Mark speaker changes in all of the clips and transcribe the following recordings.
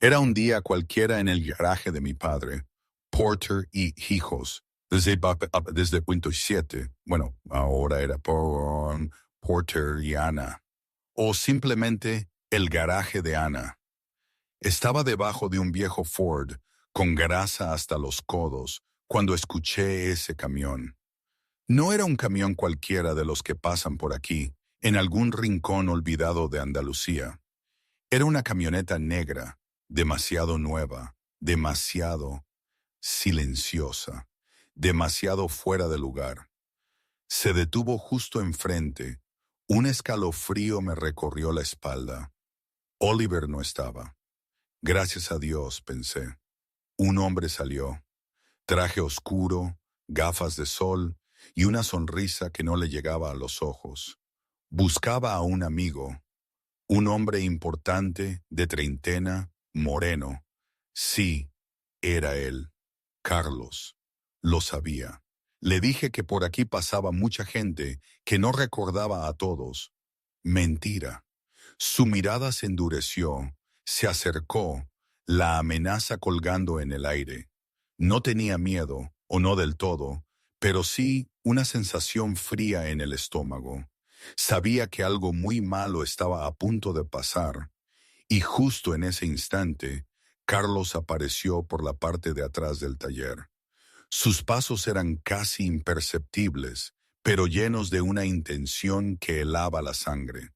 Speaker 1: Era un día cualquiera en el garaje de mi padre, Porter y hijos, desde punto 7. Bueno, ahora era por Porter y Ana. O simplemente el garaje de Ana. Estaba debajo de un viejo Ford, con grasa hasta los codos, cuando escuché ese camión. No era un camión cualquiera de los que pasan por aquí, en algún rincón olvidado de Andalucía. Era una camioneta negra, demasiado nueva, demasiado silenciosa, demasiado fuera de lugar. Se detuvo justo enfrente. Un escalofrío me recorrió la espalda. Oliver no estaba. Gracias a Dios, pensé. Un hombre salió. Traje oscuro, gafas de sol y una sonrisa que no le llegaba a los ojos. Buscaba a un amigo, un hombre importante, de treintena, moreno. Sí, era él, Carlos. Lo sabía. Le dije que por aquí pasaba mucha gente que no recordaba a todos. Mentira. Su mirada se endureció, se acercó, la amenaza colgando en el aire. No tenía miedo, o no del todo, pero sí una sensación fría en el estómago. Sabía que algo muy malo estaba a punto de pasar, y justo en ese instante, Carlos apareció por la parte de atrás del taller. Sus pasos eran casi imperceptibles, pero llenos de una intención que helaba la sangre.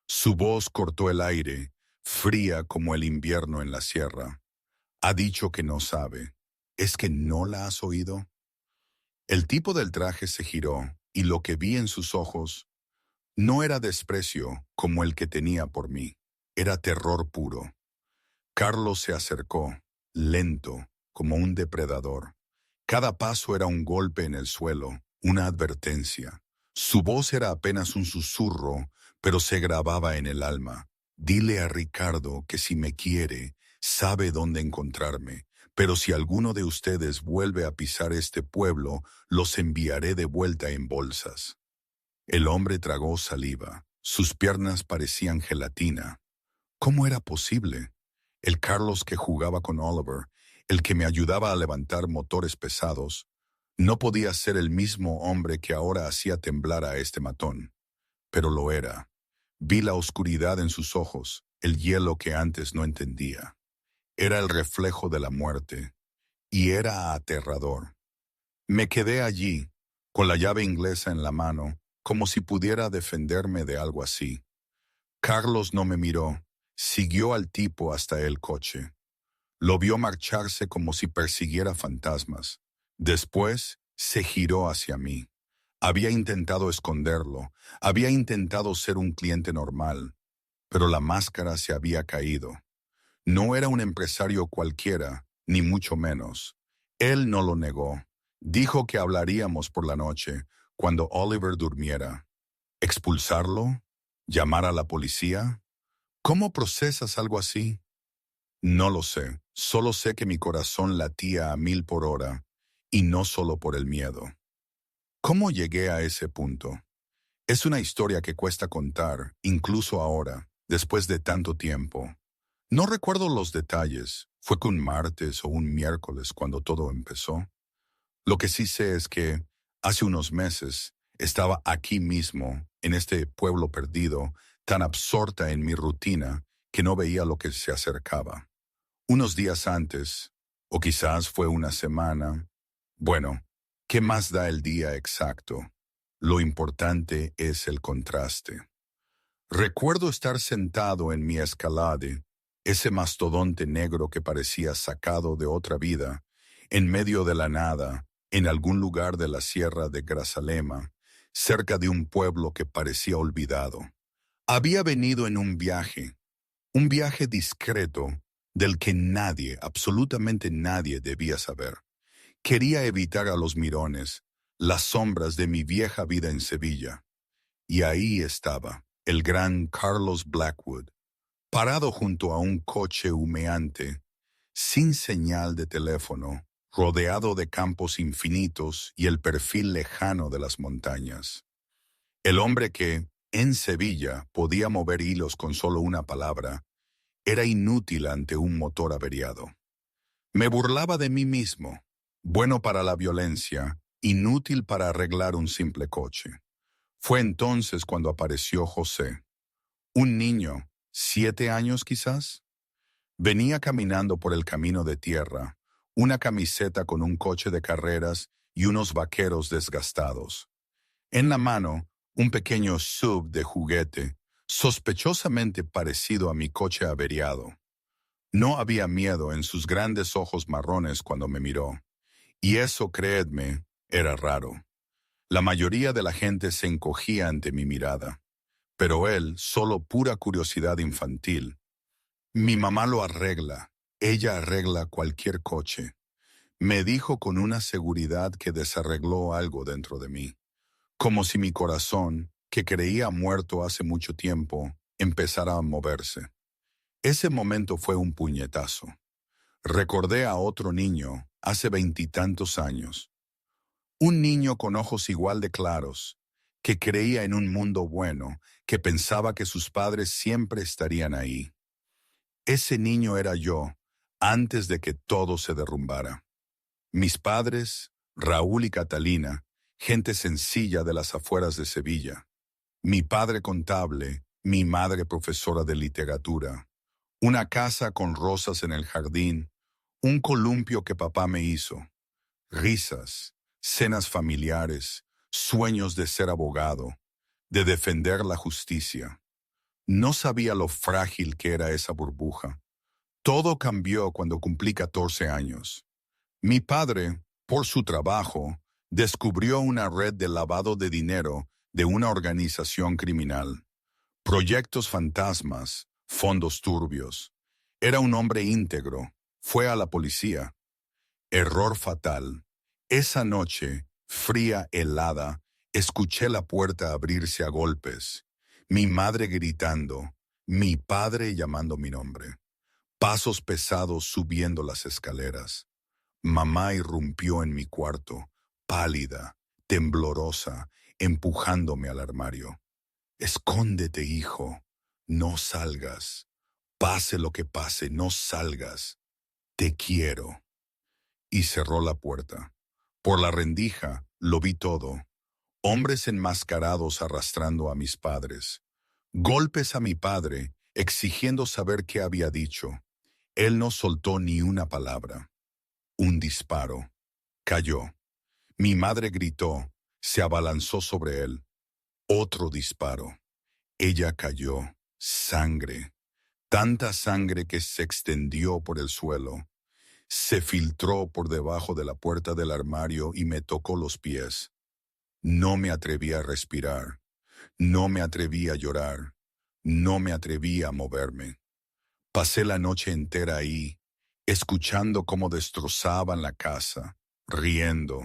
Speaker 1: Su voz cortó el aire, fría como el invierno en la sierra. Ha dicho que no sabe. ¿Es que no la has oído? El tipo del traje se giró, y lo que vi en sus ojos no era desprecio como el que tenía por mí, era terror puro. Carlos se acercó, lento, como un depredador. Cada paso era un golpe en el suelo, una advertencia. Su voz era apenas un susurro, pero se grababa en el alma. Dile a Ricardo que si me quiere, sabe dónde encontrarme, pero si alguno de ustedes vuelve a pisar este pueblo, los enviaré de vuelta en bolsas. El hombre tragó saliva. Sus piernas parecían gelatina. ¿Cómo era posible? El Carlos que jugaba con Oliver, el que me ayudaba a levantar motores pesados, no podía ser el mismo hombre que ahora hacía temblar a este matón. Pero lo era. Vi la oscuridad en sus ojos, el hielo que antes no entendía. Era el reflejo de la muerte, y era aterrador. Me quedé allí, con la llave inglesa en la mano, como si pudiera defenderme de algo así. Carlos no me miró, siguió al tipo hasta el coche. Lo vio marcharse como si persiguiera fantasmas. Después se giró hacia mí. Había intentado esconderlo, había intentado ser un cliente normal, pero la máscara se había caído. No era un empresario cualquiera, ni mucho menos. Él no lo negó. Dijo que hablaríamos por la noche, cuando Oliver durmiera. ¿Expulsarlo? ¿Llamar a la policía? ¿Cómo procesas algo así? No lo sé. Solo sé que mi corazón latía a 1000 por hora, y no solo por el miedo. ¿Cómo llegué a ese punto? Es una historia que cuesta contar, incluso ahora, después de tanto tiempo. No recuerdo los detalles. Fue que un martes o un miércoles cuando todo empezó. Lo que sí sé es que, hace unos meses, estaba aquí mismo, en este pueblo perdido, tan absorta en mi rutina que no veía lo que se acercaba. Unos días antes, o quizás fue una semana. Bueno, ¿qué más da el día exacto? Lo importante es el contraste. Recuerdo estar sentado en mi Escalade, ese mastodonte negro que parecía sacado de otra vida, en medio de la nada, en algún lugar de la sierra de Grazalema, cerca de un pueblo que parecía olvidado. Había venido en un viaje discreto del que nadie, absolutamente nadie debía saber. Quería evitar a los mirones, las sombras de mi vieja vida en Sevilla. Y ahí estaba, el gran Carlos Blackwood, parado junto a un coche humeante, sin señal de teléfono, rodeado de campos infinitos y el perfil lejano de las montañas. El hombre que, en Sevilla, podía mover hilos con solo una palabra, Era inútil ante un motor averiado. Me burlaba de mí mismo, bueno para la violencia, inútil para arreglar un simple coche. Fue entonces cuando apareció José, un niño, 7 años quizás. Venía caminando por el camino de tierra, una camiseta con un coche de carreras y unos vaqueros desgastados. En la mano, un pequeño SUV de juguete, sospechosamente parecido a mi coche averiado. No había miedo en sus grandes ojos marrones cuando me miró, y eso, creedme, era raro. La mayoría de la gente se encogía ante mi mirada, pero él, solo pura curiosidad infantil. Mi mamá lo arregla, ella arregla cualquier coche. Me dijo con una seguridad que desarregló algo dentro de mí, como si mi corazón, que creía muerto hace mucho tiempo, empezara a moverse. Ese momento fue un puñetazo. Recordé a otro niño, hace 20 y tantos años. Un niño con ojos igual de claros, que creía en un mundo bueno, que pensaba que sus padres siempre estarían ahí. Ese niño era yo, antes de que todo se derrumbara. Mis padres, Raúl y Catalina, gente sencilla de las afueras de Sevilla. Mi padre contable, mi madre profesora de literatura. Una casa con rosas en el jardín, un columpio que papá me hizo. Risas, cenas familiares, sueños de ser abogado, de defender la justicia. No sabía lo frágil que era esa burbuja. Todo cambió cuando cumplí 14 años. Mi padre, por su trabajo, descubrió una red de lavado de dinero de una organización criminal. Proyectos fantasmas, fondos turbios. Era un hombre íntegro. Fue a la policía. Error fatal. Esa noche, fría, helada, escuché la puerta abrirse a golpes. Mi madre gritando, mi padre llamando mi nombre. Pasos pesados subiendo las escaleras. Mamá irrumpió en mi cuarto, pálida, temblorosa, empujándome al armario. Escóndete, hijo. No salgas. Pase lo que pase, no salgas. Te quiero. Y cerró la puerta. Por la rendija lo vi todo. Hombres enmascarados arrastrando a mis padres. Golpes a mi padre, exigiendo saber qué había dicho. Él no soltó ni una palabra. Un disparo. Cayó. Mi madre gritó. Se abalanzó sobre él. Otro disparo. Ella cayó. Sangre. Tanta sangre que se extendió por el suelo. Se filtró por debajo de la puerta del armario y me tocó los pies. No me atreví a respirar. No me atreví a llorar. No me atreví a moverme. Pasé la noche entera ahí, escuchando cómo destrozaban la casa, riendo,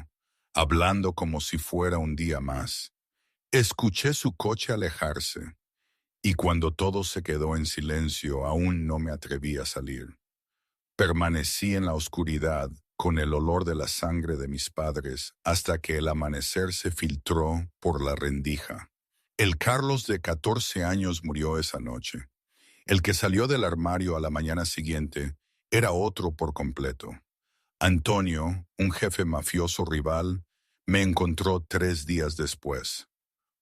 Speaker 1: hablando como si fuera un día más. Escuché su coche alejarse, y cuando todo se quedó en silencio, aún no me atreví a salir. Permanecí en la oscuridad con el olor de la sangre de mis padres hasta que el amanecer se filtró por la rendija. El Carlos de 14 años murió esa noche. El que salió del armario a la mañana siguiente era otro por completo. Antonio, un jefe mafioso rival, me encontró 3 días después.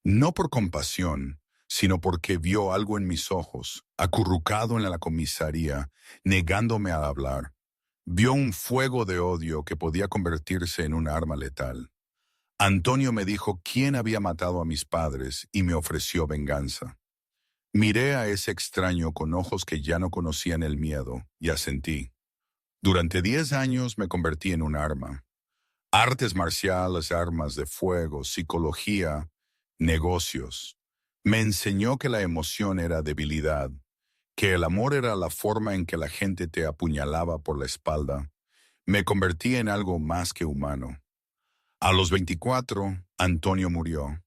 Speaker 1: No por compasión, sino porque vio algo en mis ojos, acurrucado en la comisaría, negándome a hablar. Vio un fuego de odio que podía convertirse en un arma letal. Antonio me dijo quién había matado a mis padres y me ofreció venganza. Miré a ese extraño con ojos que ya no conocían el miedo y asentí. Durante 10 años me convertí en un arma. Artes marciales, armas de fuego, psicología, negocios. Me enseñó que la emoción era debilidad, que el amor era la forma en que la gente te apuñalaba por la espalda. Me convertí en algo más que humano. A los 24, Antonio murió.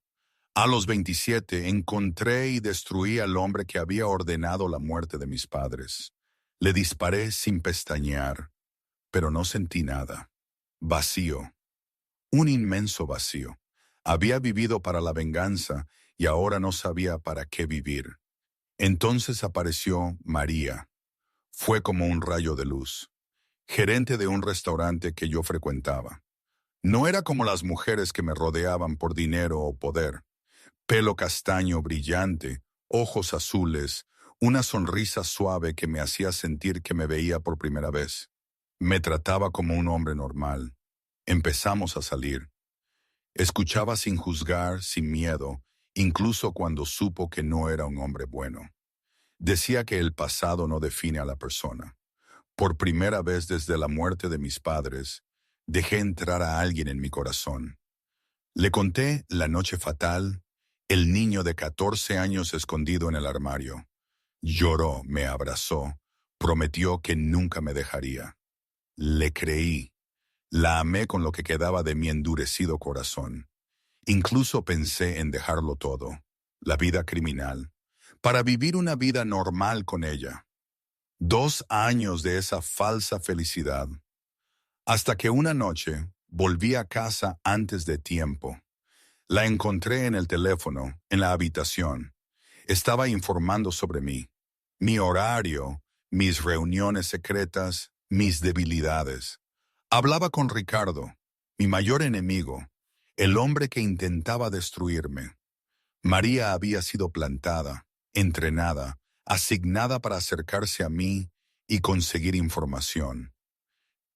Speaker 1: A los 27 encontré y destruí al hombre que había ordenado la muerte de mis padres. Le disparé sin pestañear, pero no sentí nada. Vacío. Un inmenso vacío. Había vivido para la venganza y ahora no sabía para qué vivir. Entonces apareció María. Fue como un rayo de luz. Gerente de un restaurante que yo frecuentaba. No era como las mujeres que me rodeaban por dinero o poder. Pelo castaño brillante, ojos azules, una sonrisa suave que me hacía sentir que me veía por primera vez. Me trataba como un hombre normal. Empezamos a salir. Escuchaba sin juzgar, sin miedo, incluso cuando supo que no era un hombre bueno. Decía que el pasado no define a la persona. Por primera vez desde la muerte de mis padres, dejé entrar a alguien en mi corazón. Le conté la noche fatal, el niño de 14 años escondido en el armario. Lloró, me abrazó, prometió que nunca me dejaría. Le creí. La amé con lo que quedaba de mi endurecido corazón. Incluso pensé en dejarlo todo, la vida criminal, para vivir una vida normal con ella. 2 años de esa falsa felicidad, hasta que una noche volví a casa antes de tiempo. La encontré en el teléfono, en la habitación. Estaba informando sobre mí, mi horario, mis reuniones secretas, mis debilidades. Hablaba con Ricardo, mi mayor enemigo, el hombre que intentaba destruirme. María había sido plantada, entrenada, asignada para acercarse a mí y conseguir información.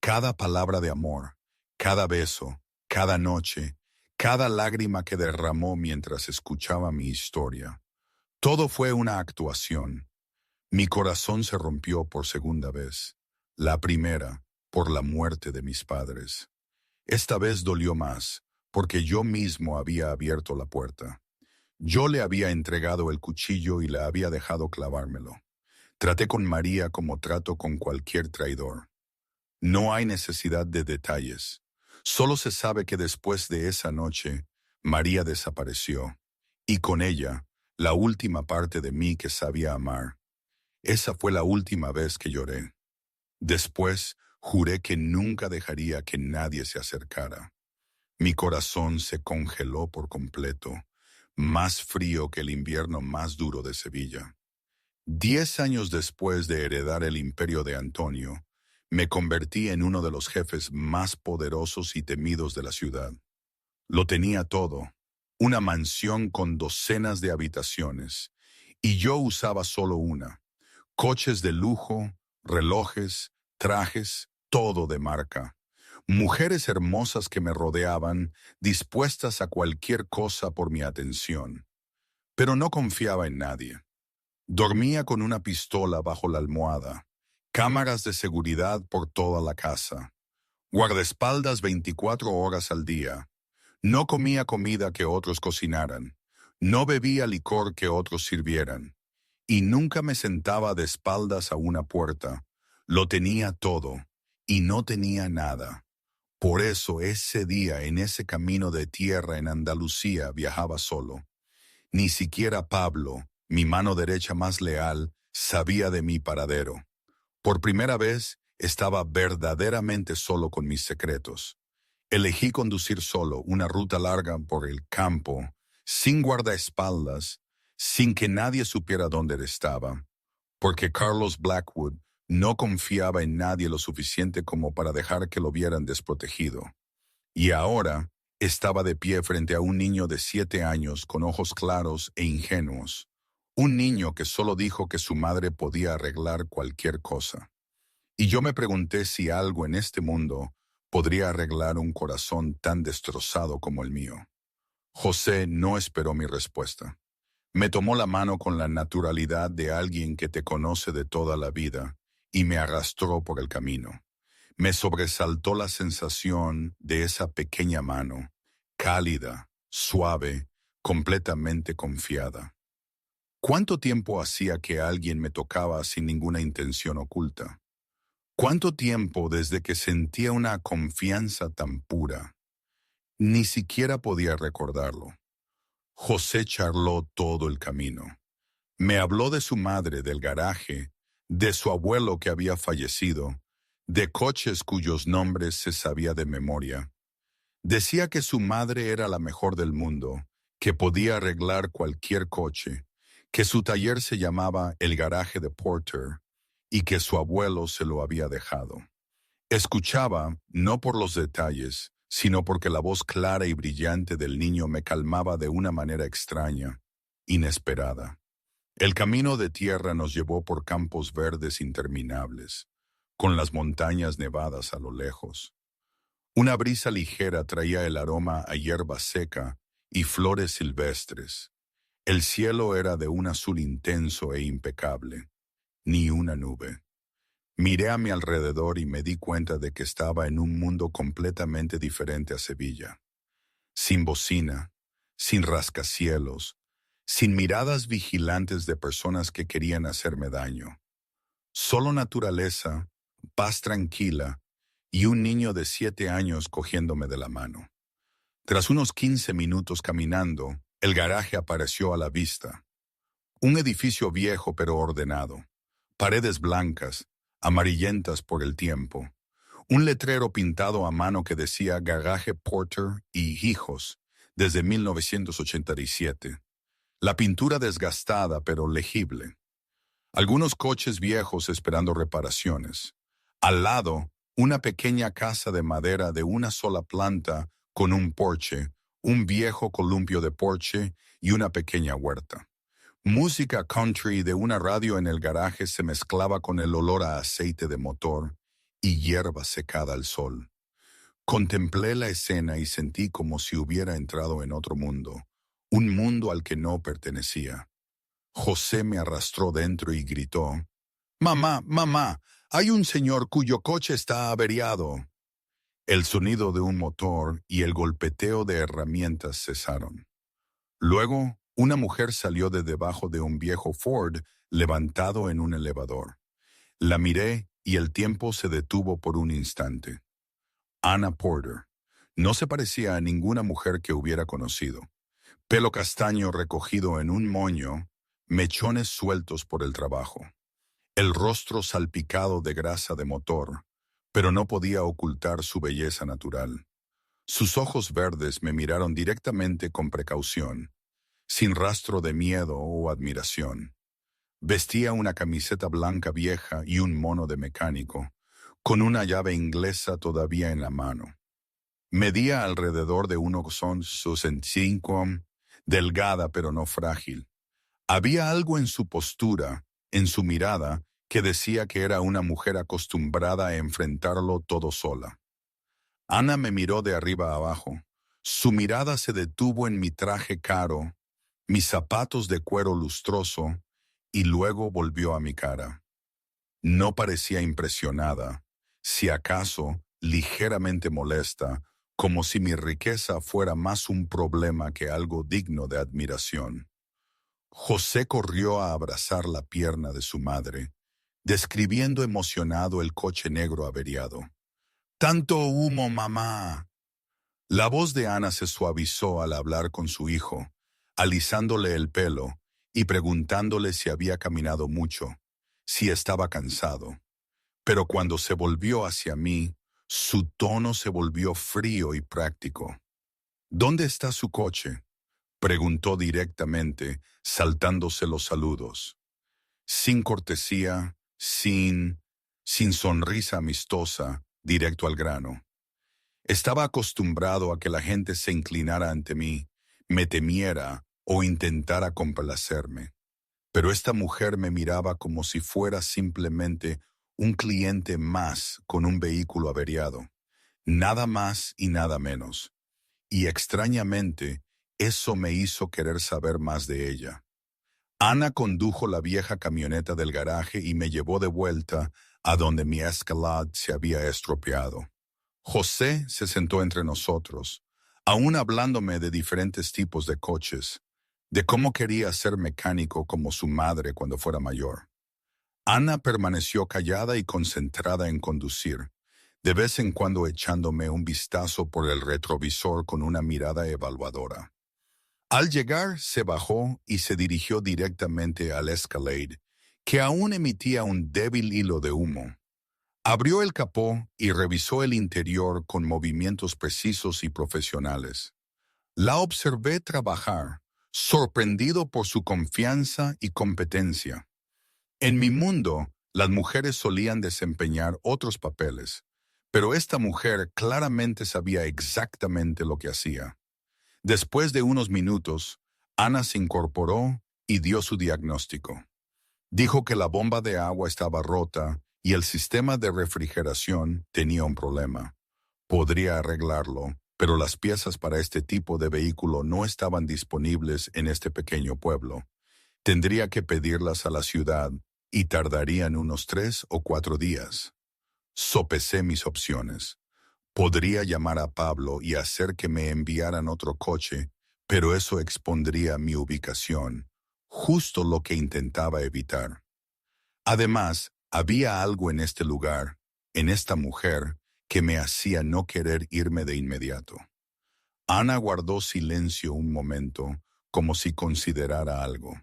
Speaker 1: Cada palabra de amor, cada beso, cada noche, cada lágrima que derramó mientras escuchaba mi historia. Todo fue una actuación. Mi corazón se rompió por segunda vez. La primera, por la muerte de mis padres. Esta vez dolió más, porque yo mismo había abierto la puerta. Yo le había entregado el cuchillo y la había dejado clavármelo. Traté con María como trato con cualquier traidor. No hay necesidad de detalles. Solo se sabe que después de esa noche, María desapareció, y con ella, la última parte de mí que sabía amar. Esa fue la última vez que lloré. Después, juré que nunca dejaría que nadie se acercara. Mi corazón se congeló por completo, más frío que el invierno más duro de Sevilla. 10 años después de heredar el imperio de Antonio, me convertí en uno de los jefes más poderosos y temidos de la ciudad. Lo tenía todo, una mansión con docenas de habitaciones, y yo usaba solo una. Coches de lujo, relojes, trajes, todo de marca. Mujeres hermosas que me rodeaban, dispuestas a cualquier cosa por mi atención. Pero no confiaba en nadie. Dormía con una pistola bajo la almohada, cámaras de seguridad por toda la casa, guardaespaldas 24 horas al día. No comía comida que otros cocinaran, no bebía licor que otros sirvieran, y nunca me sentaba de espaldas a una puerta. Lo tenía todo, y no tenía nada. Por eso ese día en ese camino de tierra en Andalucía viajaba solo. Ni siquiera Pablo, mi mano derecha más leal, sabía de mi paradero. Por primera vez estaba verdaderamente solo con mis secretos. Elegí conducir solo una ruta larga por el campo, sin guardaespaldas, sin que nadie supiera dónde estaba, porque Carlos Blackwood no confiaba en nadie lo suficiente como para dejar que lo vieran desprotegido. Y ahora estaba de pie frente a un niño de 7 años con ojos claros e ingenuos. Un niño que solo dijo que su madre podía arreglar cualquier cosa. Y yo me pregunté si algo en este mundo podría arreglar un corazón tan destrozado como el mío. José no esperó mi respuesta. Me tomó la mano con la naturalidad de alguien que te conoce de toda la vida y me arrastró por el camino. Me sobresaltó la sensación de esa pequeña mano, cálida, suave, completamente confiada. ¿Cuánto tiempo hacía que alguien me tocaba sin ninguna intención oculta? ¿Cuánto tiempo desde que sentía una confianza tan pura? Ni siquiera podía recordarlo. José charló todo el camino. Me habló de su madre, del garaje, de su abuelo que había fallecido, de coches cuyos nombres se sabía de memoria. Decía que su madre era la mejor del mundo, que podía arreglar cualquier coche, que su taller se llamaba el garaje de Porter, y que su abuelo se lo había dejado. Escuchaba, no por los detalles, sino porque la voz clara y brillante del niño me calmaba de una manera extraña, inesperada. El camino de tierra nos llevó por campos verdes interminables, con las montañas nevadas a lo lejos. Una brisa ligera traía el aroma a hierba seca y flores silvestres. El cielo era de un azul intenso e impecable, ni una nube. Miré a mi alrededor y me di cuenta de que estaba en un mundo completamente diferente a Sevilla. Sin bocina, sin rascacielos, sin miradas vigilantes de personas que querían hacerme daño. Solo naturaleza, paz tranquila y un niño de 7 años cogiéndome de la mano. Tras unos 15 minutos caminando, el garaje apareció a la vista. Un edificio viejo pero ordenado. Paredes blancas, amarillentas por el tiempo. Un letrero pintado a mano que decía Garaje Porter y Hijos desde 1987. La pintura desgastada pero legible. Algunos coches viejos esperando reparaciones. Al lado, una pequeña casa de madera de una sola planta con un porche, un viejo columpio de porche y una pequeña huerta. Música country de una radio en el garaje se mezclaba con el olor a aceite de motor y hierba secada al sol. Contemplé la escena y sentí como si hubiera entrado en otro mundo, un mundo al que no pertenecía. José me arrastró dentro y gritó: «Mamá, mamá, hay un señor cuyo coche está averiado». El sonido de un motor y el golpeteo de herramientas cesaron. Luego, una mujer salió de debajo de un viejo Ford levantado en un elevador. La miré y el tiempo se detuvo por un instante. Anna Porter. No se parecía a ninguna mujer que hubiera conocido. Pelo castaño recogido en un moño, mechones sueltos por el trabajo. El rostro salpicado de grasa de motor, pero no podía ocultar su belleza natural. Sus ojos verdes me miraron directamente con precaución, sin rastro de miedo o admiración. Vestía una camiseta blanca vieja y un mono de mecánico, con una llave inglesa todavía en la mano. Medía alrededor de 1,65, delgada pero no frágil. Había algo en su postura, en su mirada, que decía que era una mujer acostumbrada a enfrentarlo todo sola. Ana me miró de arriba a abajo. Su mirada se detuvo en mi traje caro, mis zapatos de cuero lustroso, y luego volvió a mi cara. No parecía impresionada, si acaso ligeramente molesta, como si mi riqueza fuera más un problema que algo digno de admiración. José corrió a abrazar la pierna de su madre, describiendo emocionado el coche negro averiado. «¡Tanto humo, mamá!». La voz de Ana se suavizó al hablar con su hijo, alisándole el pelo y preguntándole si había caminado mucho, si estaba cansado. Pero cuando se volvió hacia mí, su tono se volvió frío y práctico. «¿Dónde está su coche?», preguntó directamente, saltándose los saludos. Sin cortesía, sin sonrisa amistosa, directo al grano. Estaba acostumbrado a que la gente se inclinara ante mí, me temiera o intentara complacerme. Pero esta mujer me miraba como si fuera simplemente un cliente más con un vehículo averiado. Nada más y nada menos. Y extrañamente, eso me hizo querer saber más de ella. Ana condujo la vieja camioneta del garaje y me llevó de vuelta a donde mi Escalade se había estropeado. José se sentó entre nosotros, aún hablándome de diferentes tipos de coches, de cómo quería ser mecánico como su madre cuando fuera mayor. Ana permaneció callada y concentrada en conducir, de vez en cuando echándome un vistazo por el retrovisor con una mirada evaluadora. Al llegar, se bajó y se dirigió directamente al Escalade, que aún emitía un débil hilo de humo. Abrió el capó y revisó el interior con movimientos precisos y profesionales. La observé trabajar, sorprendido por su confianza y competencia. En mi mundo, Las mujeres solían desempeñar otros papeles, pero esta mujer claramente sabía exactamente lo que hacía. Después de unos minutos, Ana se incorporó y dio su diagnóstico. Dijo que la bomba de agua estaba rota y el sistema de refrigeración tenía un problema. Podría arreglarlo, pero las piezas para este tipo de vehículo no estaban disponibles en este pequeño pueblo. Tendría que pedirlas a la ciudad y tardarían unos 3 o 4 días. Sopesé mis opciones. Podría llamar a Pablo y hacer que me enviaran otro coche, pero eso expondría mi ubicación, justo lo que intentaba evitar. Además, había algo en este lugar, en esta mujer, que me hacía no querer irme de inmediato. Ana guardó silencio un momento, como si considerara algo.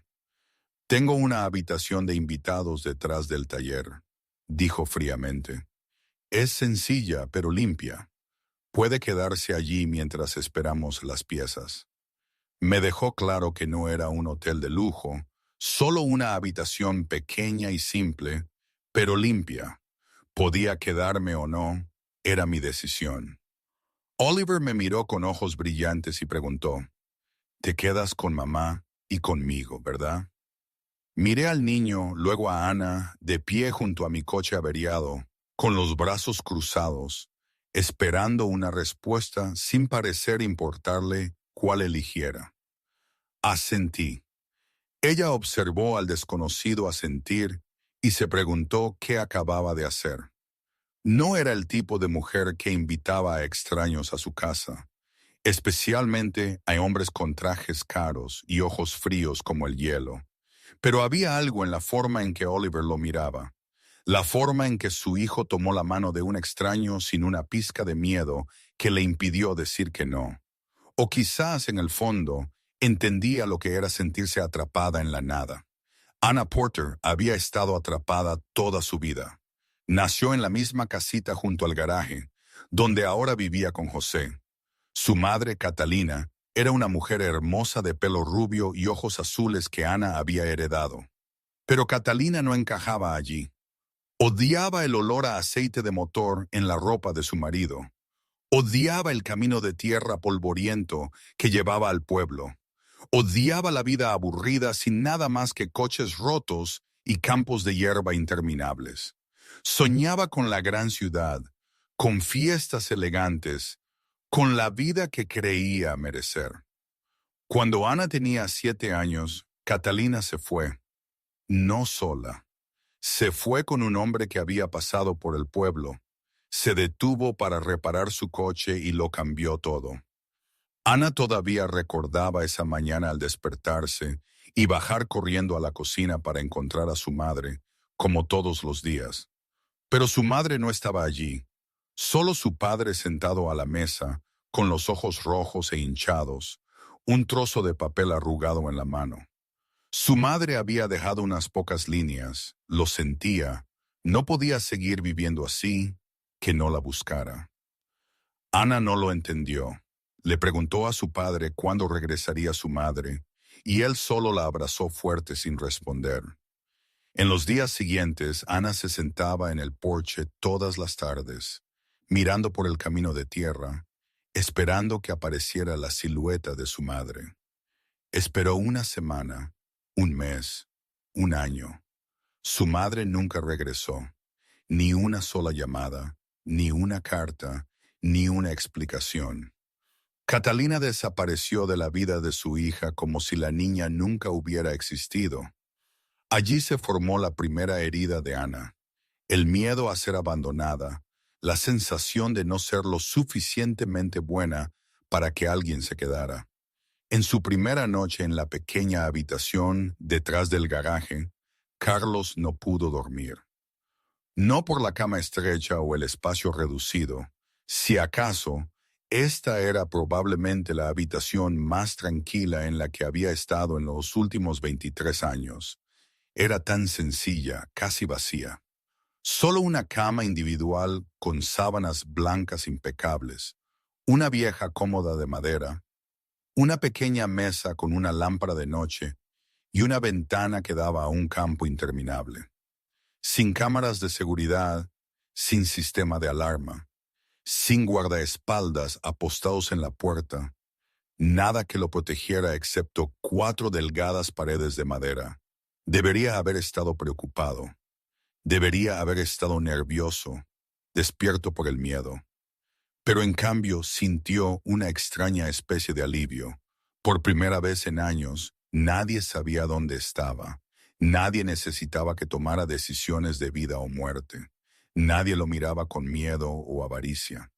Speaker 1: Tengo una habitación de invitados detrás del taller, dijo fríamente. Es sencilla, pero limpia. Puede quedarse allí mientras esperamos las piezas. Me dejó claro que no era un hotel de lujo, solo una habitación pequeña y simple, pero limpia. Podía quedarme o no, era mi decisión. Oliver me miró con ojos brillantes y preguntó, «Te quedas con mamá y conmigo, ¿verdad?» Miré al niño, luego a Ana, de pie junto a mi coche averiado, con los brazos cruzados, esperando una respuesta sin parecer importarle cuál eligiera. Asentí. Ella observó al desconocido asentir y se preguntó qué acababa de hacer. No era el tipo de mujer que invitaba a extraños a su casa, especialmente a hombres con trajes caros y ojos fríos como el hielo. Pero había algo en la forma en que Oliver lo miraba, la forma en que su hijo tomó la mano de un extraño sin una pizca de miedo que le impidió decir que no. O quizás en el fondo entendía lo que era sentirse atrapada en la nada. Anna Porter había estado atrapada toda su vida. Nació en la misma casita junto al garaje, donde ahora vivía con José. Su madre, Catalina, era una mujer hermosa de pelo rubio y ojos azules que Ana había heredado. Pero Catalina no encajaba allí. Odiaba el olor a aceite de motor en la ropa de su marido. Odiaba el camino de tierra polvoriento que llevaba al pueblo. Odiaba la vida aburrida sin nada más que coches rotos y campos de hierba interminables. Soñaba con la gran ciudad, con fiestas elegantes, con la vida que creía merecer. Cuando Ana tenía 7 años, Catalina se fue, no sola. Se fue con un hombre que había pasado por el pueblo. Se detuvo para reparar su coche y lo cambió todo. Ana todavía recordaba esa mañana al despertarse y bajar corriendo a la cocina para encontrar a su madre, como todos los días. Pero su madre no estaba allí, solo su padre sentado a la mesa, con los ojos rojos e hinchados, un trozo de papel arrugado en la mano. Su madre había dejado unas pocas líneas, lo sentía, no podía seguir viviendo así, que no la buscara. Ana no lo entendió. Le preguntó a su padre cuándo regresaría su madre, y él solo la abrazó fuerte sin responder. En los días siguientes, Ana se sentaba en el porche todas las tardes, mirando por el camino de tierra, esperando que apareciera la silueta de su madre. Esperó una semana, un mes, un año. Su madre nunca regresó, ni una sola llamada, ni una carta, ni una explicación. Catalina desapareció de la vida de su hija como si la niña nunca hubiera existido. Allí se formó la primera herida de Ana, el miedo a ser abandonada, la sensación de no ser lo suficientemente buena para que alguien se quedara. En su primera noche en la pequeña habitación detrás del garaje, Carlos no pudo dormir. No por la cama estrecha o el espacio reducido. Si acaso, esta era probablemente la habitación más tranquila en la que había estado en los últimos 23 años. Era tan sencilla, casi vacía. Solo una cama individual con sábanas blancas impecables, una vieja cómoda de madera, una pequeña mesa con una lámpara de noche y una ventana que daba a un campo interminable. sin cámaras de seguridad, sin sistema de alarma, sin guardaespaldas apostados en la puerta, nada que lo protegiera excepto 4 delgadas paredes de madera. Debería haber estado preocupado. Debería haber estado nervioso, despierto por el miedo. Pero en cambio sintió una extraña especie de alivio. Por primera vez en años, nadie sabía dónde estaba. Nadie necesitaba que tomara decisiones de vida o muerte. Nadie lo miraba con miedo o avaricia.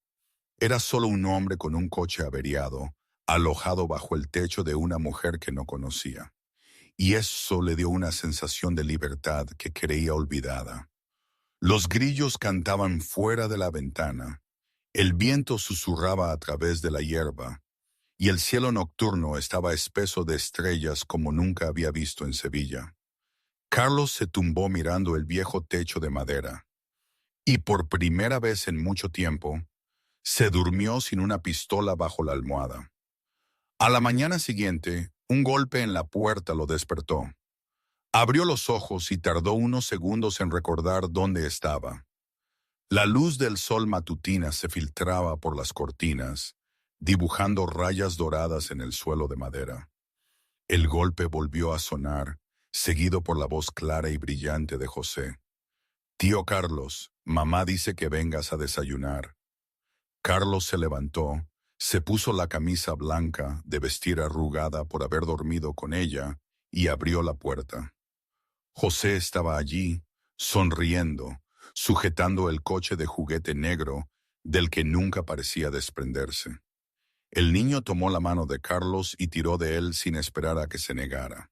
Speaker 1: Era solo un hombre con un coche averiado, alojado bajo el techo de una mujer que no conocía. Y eso le dio una sensación de libertad que creía olvidada. Los grillos cantaban fuera de la ventana, el viento susurraba a través de la hierba, y el cielo nocturno estaba espeso de estrellas como nunca había visto en Sevilla. Carlos se tumbó mirando el viejo techo de madera, y por primera vez en mucho tiempo, se durmió sin una pistola bajo la almohada. A la mañana siguiente, un golpe en la puerta lo despertó. Abrió los ojos y tardó unos segundos en recordar dónde estaba. La luz del sol matutina se filtraba por las cortinas, dibujando rayas doradas en el suelo de madera. El golpe volvió a sonar, seguido por la voz clara y brillante de José. «Tío Carlos, mamá dice que vengas a desayunar». Carlos se levantó, se puso la camisa blanca de vestir arrugada por haber dormido con ella y abrió la puerta. José estaba allí, sonriendo, sujetando el coche de juguete negro del que nunca parecía desprenderse. El niño tomó la mano de Carlos y tiró de él sin esperar a que se negara.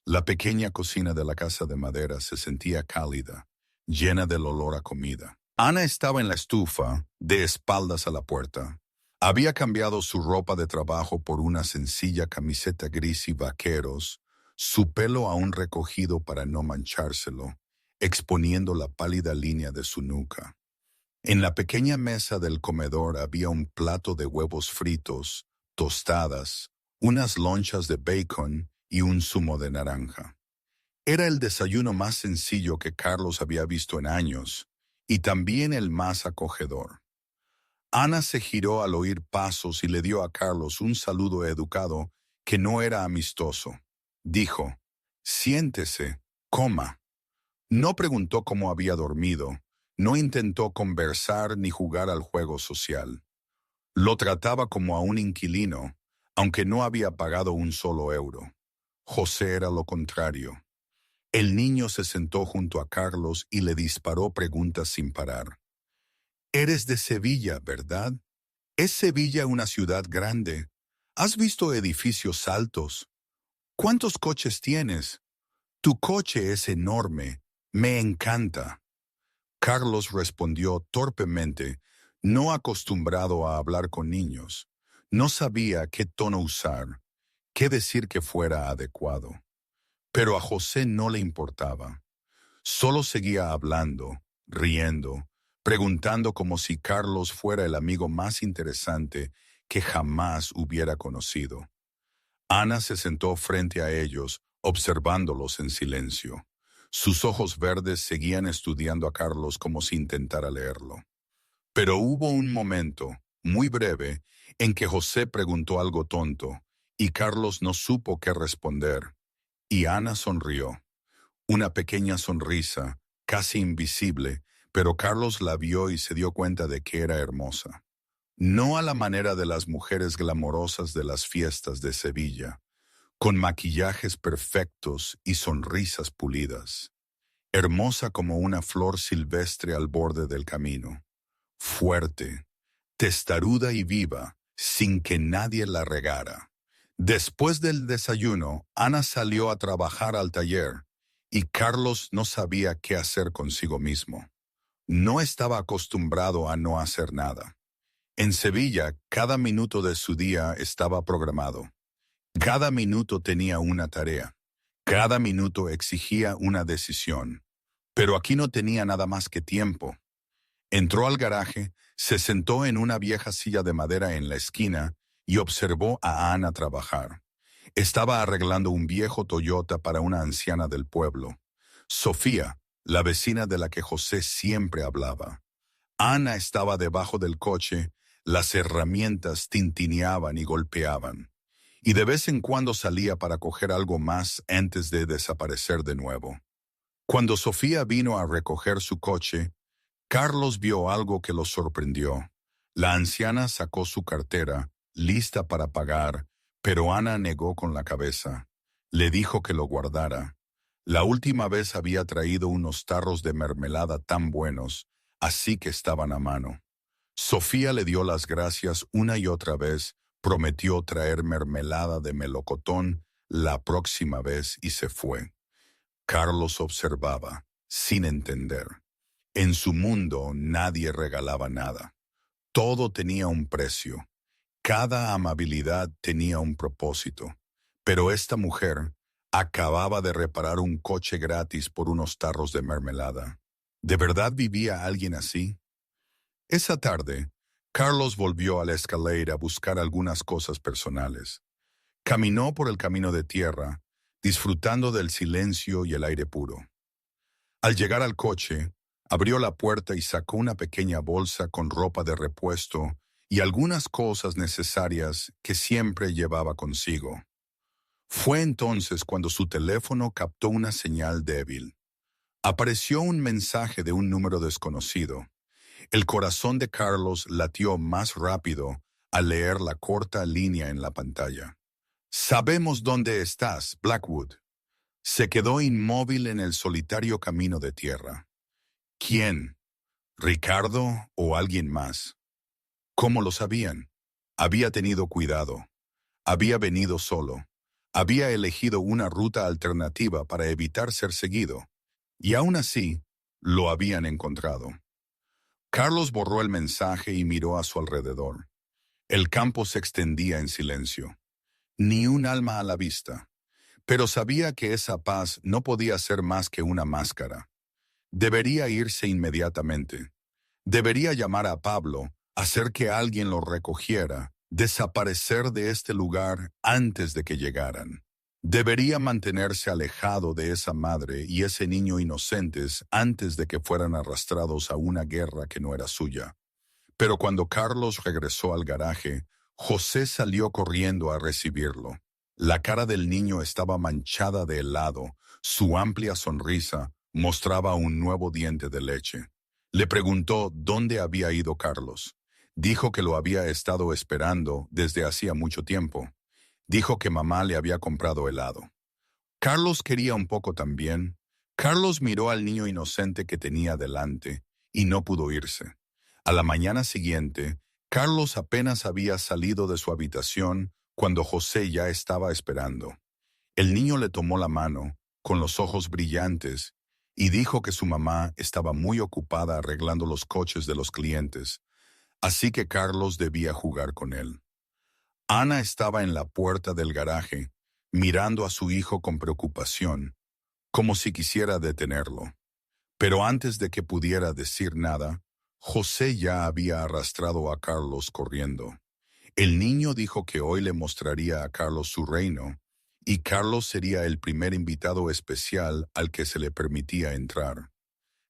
Speaker 1: La pequeña cocina de la casa de madera se sentía cálida, llena del olor a comida. Ana estaba en la estufa, de espaldas a la puerta. Había cambiado su ropa de trabajo por una sencilla camiseta gris y vaqueros, su pelo aún recogido para no manchárselo, exponiendo la pálida línea de su nuca. En la pequeña mesa del comedor había un plato de huevos fritos, tostadas, unas lonchas de bacon y un zumo de naranja. Era el desayuno más sencillo que Carlos había visto en años, y también el más acogedor. Ana se giró al oír pasos y le dio a Carlos un saludo educado que no era amistoso. Dijo, «Siéntese, coma». No preguntó cómo había dormido, no intentó conversar ni jugar al juego social. Lo trataba como a un inquilino, aunque no había pagado un solo euro. José era lo contrario. El niño se sentó junto a Carlos y le disparó preguntas sin parar. «Eres de Sevilla, ¿verdad? ¿Es Sevilla una ciudad grande? ¿Has visto edificios altos? ¿Cuántos coches tienes? Tu coche es enorme. Me encanta». Carlos respondió torpemente, no acostumbrado a hablar con niños. No sabía qué tono usar, qué decir que fuera adecuado. Pero a José no le importaba. Solo seguía hablando, riendo, preguntando como si Carlos fuera el amigo más interesante que jamás hubiera conocido. Ana se sentó frente a ellos, observándolos en silencio. Sus ojos verdes seguían estudiando a Carlos como si intentara leerlo. Pero hubo un momento, muy breve, en que José preguntó algo tonto, y Carlos no supo qué responder. Y Ana sonrió. Una pequeña sonrisa, casi invisible, pero Carlos la vio y se dio cuenta de que era hermosa. No a la manera de las mujeres glamorosas de las fiestas de Sevilla, con maquillajes perfectos y sonrisas pulidas. Hermosa como una flor silvestre al borde del camino. Fuerte, testaruda y viva, sin que nadie la regara. Después del desayuno, Ana salió a trabajar al taller, y Carlos no sabía qué hacer consigo mismo. No estaba acostumbrado a no hacer nada. En Sevilla, cada minuto de su día estaba programado. Cada minuto tenía una tarea. Cada minuto exigía una decisión. Pero aquí no tenía nada más que tiempo. Entró al garaje, se sentó en una vieja silla de madera en la esquina y observó a Ana trabajar. Estaba arreglando un viejo Toyota para una anciana del pueblo. Sofía, la vecina de la que José siempre hablaba. Ana estaba debajo del coche, las herramientas tintineaban y golpeaban, y de vez en cuando salía para coger algo más antes de desaparecer de nuevo. Cuando Sofía vino a recoger su coche, Carlos vio algo que lo sorprendió. La anciana sacó su cartera, lista para pagar, pero Ana negó con la cabeza. Le dijo que lo guardara. La última vez había traído unos tarros de mermelada tan buenos, así que estaban a mano. Sofía le dio las gracias una y otra vez, prometió traer mermelada de melocotón la próxima vez y se fue. Carlos observaba, sin entender. En su mundo nadie regalaba nada. Todo tenía un precio. Cada amabilidad tenía un propósito. Pero esta mujer acababa de reparar un coche gratis por unos tarros de mermelada. ¿De verdad vivía alguien así? Esa tarde, Carlos volvió a la escalera a buscar algunas cosas personales. Caminó por el camino de tierra, disfrutando del silencio y el aire puro. Al llegar al coche, abrió la puerta y sacó una pequeña bolsa con ropa de repuesto y algunas cosas necesarias que siempre llevaba consigo. Fue entonces cuando su teléfono captó una señal débil. Apareció un mensaje de un número desconocido. El corazón de Carlos latió más rápido al leer la corta línea en la pantalla. Sabemos dónde estás, Blackwood. Se quedó inmóvil en el solitario camino de tierra. ¿Quién? ¿Ricardo o alguien más? ¿Cómo lo sabían? Había tenido cuidado. Había venido solo. Había elegido una ruta alternativa para evitar ser seguido. Y aún así, lo habían encontrado. Carlos borró el mensaje y miró a su alrededor. El campo se extendía en silencio. Ni un alma a la vista. Pero sabía que esa paz no podía ser más que una máscara. Debería irse inmediatamente. Debería llamar a Pablo, hacer que alguien lo recogiera, desaparecer de este lugar antes de que llegaran. Debería mantenerse alejado de esa madre y ese niño inocentes antes de que fueran arrastrados a una guerra que no era suya. Pero cuando Carlos regresó al garaje, José salió corriendo a recibirlo. La cara del niño estaba manchada de helado, su amplia sonrisa mostraba un nuevo diente de leche. Le preguntó dónde había ido Carlos. Dijo que lo había estado esperando desde hacía mucho tiempo. Dijo que mamá le había comprado helado. Carlos quería un poco también. Carlos miró al niño inocente que tenía delante y no pudo irse. A la mañana siguiente, Carlos apenas había salido de su habitación cuando José ya estaba esperando. El niño le tomó la mano, con los ojos brillantes, y dijo que su mamá estaba muy ocupada arreglando los coches de los clientes, así que Carlos debía jugar con él. Ana estaba en la puerta del garaje, mirando a su hijo con preocupación, como si quisiera detenerlo. Pero antes de que pudiera decir nada, José ya había arrastrado a Carlos corriendo. El niño dijo que hoy le mostraría a Carlos su reino, y Carlos sería el primer invitado especial al que se le permitía entrar.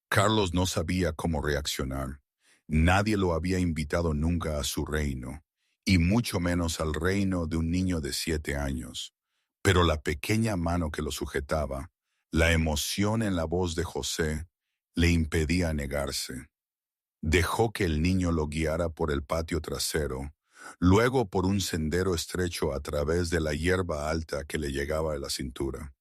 Speaker 1: Carlos no sabía cómo reaccionar. Nadie lo había invitado nunca a su reino, y mucho menos al reino de un niño de 7 años. Pero la pequeña mano que lo sujetaba, la emoción en la voz de José, le impedía negarse. Dejó que el niño lo guiara por el patio trasero, luego por un sendero estrecho a través de la hierba alta que le llegaba a la cintura.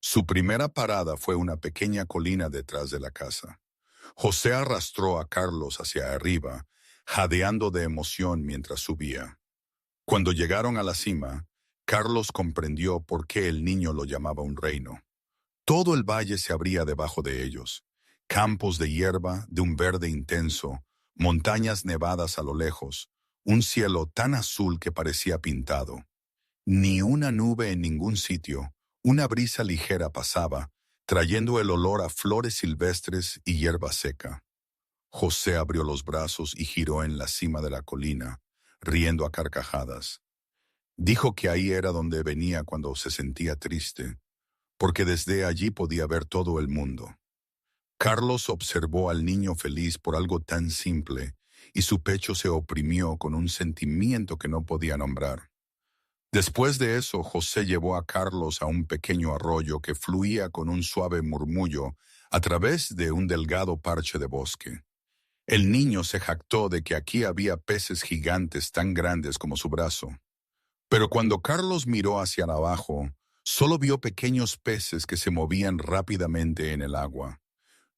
Speaker 1: Su primera parada fue una pequeña colina detrás de la casa. José arrastró a Carlos hacia arriba, jadeando de emoción mientras subía. Cuando llegaron a la cima, Carlos comprendió por qué el niño lo llamaba un reino. Todo el valle se abría debajo de ellos. Campos de hierba de un verde intenso, montañas nevadas a lo lejos, un cielo tan azul que parecía pintado. Ni una nube en ningún sitio, una brisa ligera pasaba, trayendo el olor a flores silvestres y hierba seca. José abrió los brazos y giró en la cima de la colina, riendo a carcajadas. Dijo que ahí era donde venía cuando se sentía triste, porque desde allí podía ver todo el mundo. Carlos observó al niño feliz por algo tan simple, y su pecho se oprimió con un sentimiento que no podía nombrar. Después de eso, José llevó a Carlos a un pequeño arroyo que fluía con un suave murmullo a través de un delgado parche de bosque. El niño se jactó de que aquí había peces gigantes tan grandes como su brazo. Pero cuando Carlos miró hacia abajo, solo vio pequeños peces que se movían rápidamente en el agua.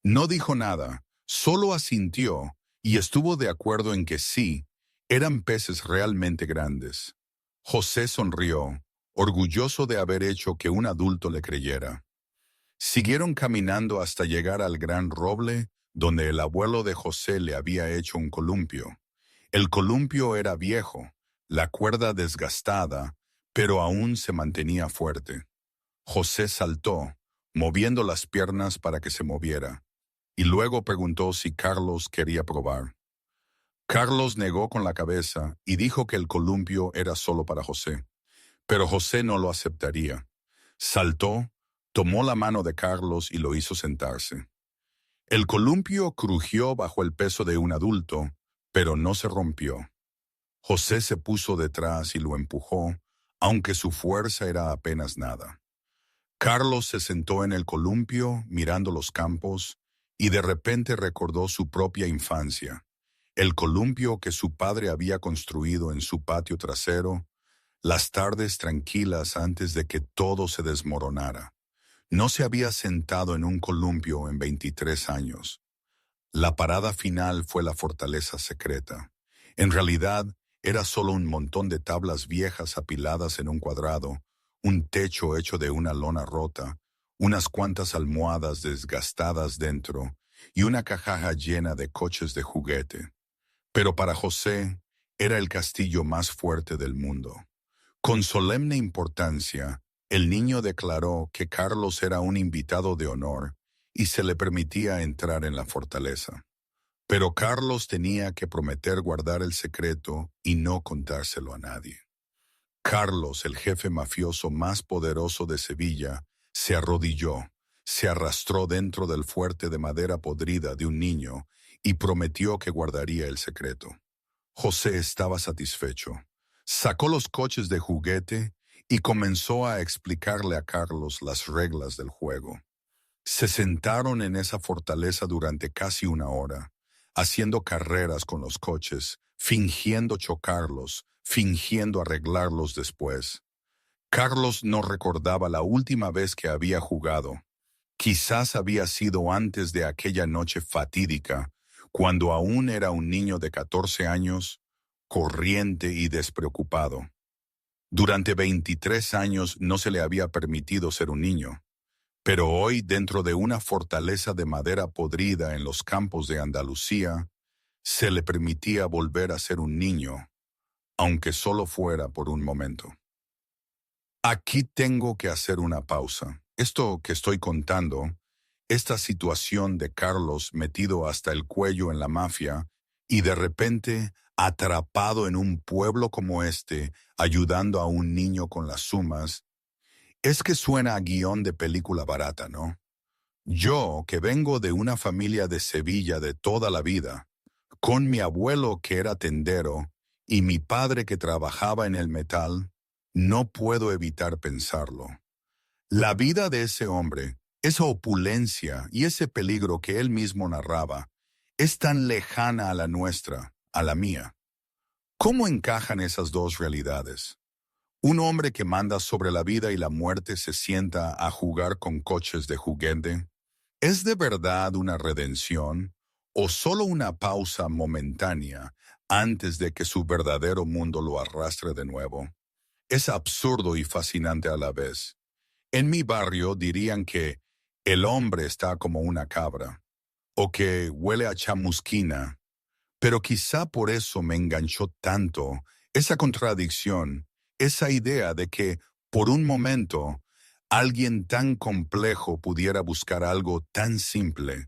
Speaker 1: No dijo nada, solo asintió y estuvo de acuerdo en que sí, eran peces realmente grandes. José sonrió, orgulloso de haber hecho que un adulto le creyera. Siguieron caminando hasta llegar al gran roble, donde el abuelo de José le había hecho un columpio. El columpio era viejo, la cuerda desgastada, pero aún se mantenía fuerte. José saltó, moviendo las piernas para que se moviera, y luego preguntó si Carlos quería probar. Carlos negó con la cabeza y dijo que el columpio era solo para José, pero José no lo aceptaría. Saltó, tomó la mano de Carlos y lo hizo sentarse. El columpio crujió bajo el peso de un adulto, pero no se rompió. José se puso detrás y lo empujó, aunque su fuerza era apenas nada. Carlos se sentó en el columpio, mirando los campos, y de repente recordó su propia infancia, el columpio que su padre había construido en su patio trasero, las tardes tranquilas antes de que todo se desmoronara. No se había sentado en un columpio en 23 años. La parada final fue la fortaleza secreta. En realidad, era solo un montón de tablas viejas apiladas en un cuadrado, un techo hecho de una lona rota, unas cuantas almohadas desgastadas dentro y una caja llena de coches de juguete. Pero para José, era el castillo más fuerte del mundo. Con solemne importancia, el niño declaró que Carlos era un invitado de honor y se le permitía entrar en la fortaleza. Pero Carlos tenía que prometer guardar el secreto y no contárselo a nadie. Carlos, el jefe mafioso más poderoso de Sevilla, se arrodilló, se arrastró dentro del fuerte de madera podrida de un niño y prometió que guardaría el secreto. José estaba satisfecho. Sacó los coches de juguete y comenzó a explicarle a Carlos las reglas del juego. Se sentaron en esa fortaleza durante casi una hora, haciendo carreras con los coches, fingiendo chocarlos, fingiendo arreglarlos después. Carlos no recordaba la última vez que había jugado. Quizás había sido antes de aquella noche fatídica, cuando aún era un niño de 14 años, corriente y despreocupado. Durante 23 años no se le había permitido ser un niño. Pero hoy, dentro de una fortaleza de madera podrida en los campos de Andalucía, se le permitía volver a ser un niño, aunque solo fuera por un momento. Aquí tengo que hacer una pausa. Esto que estoy contando, esta situación de Carlos metido hasta el cuello en la mafia y de repente atrapado en un pueblo como este, ayudando a un niño con las sumas, es que suena a guión de película barata, ¿no? Yo, que vengo de una familia de Sevilla de toda la vida, con mi abuelo que era tendero y mi padre que trabajaba en el metal, no puedo evitar pensarlo. La vida de ese hombre, esa opulencia y ese peligro que él mismo narraba, es tan lejana a la nuestra, a la mía. ¿Cómo encajan esas dos realidades? Un hombre que manda sobre la vida y la muerte se sienta a jugar con coches de juguete. ¿Es de verdad una redención o solo una pausa momentánea antes de que su verdadero mundo lo arrastre de nuevo? Es absurdo y fascinante a la vez. En mi barrio dirían que el hombre está como una cabra o que huele a chamusquina, pero quizá por eso me enganchó tanto esa contradicción, esa idea de que, por un momento, alguien tan complejo pudiera buscar algo tan simple,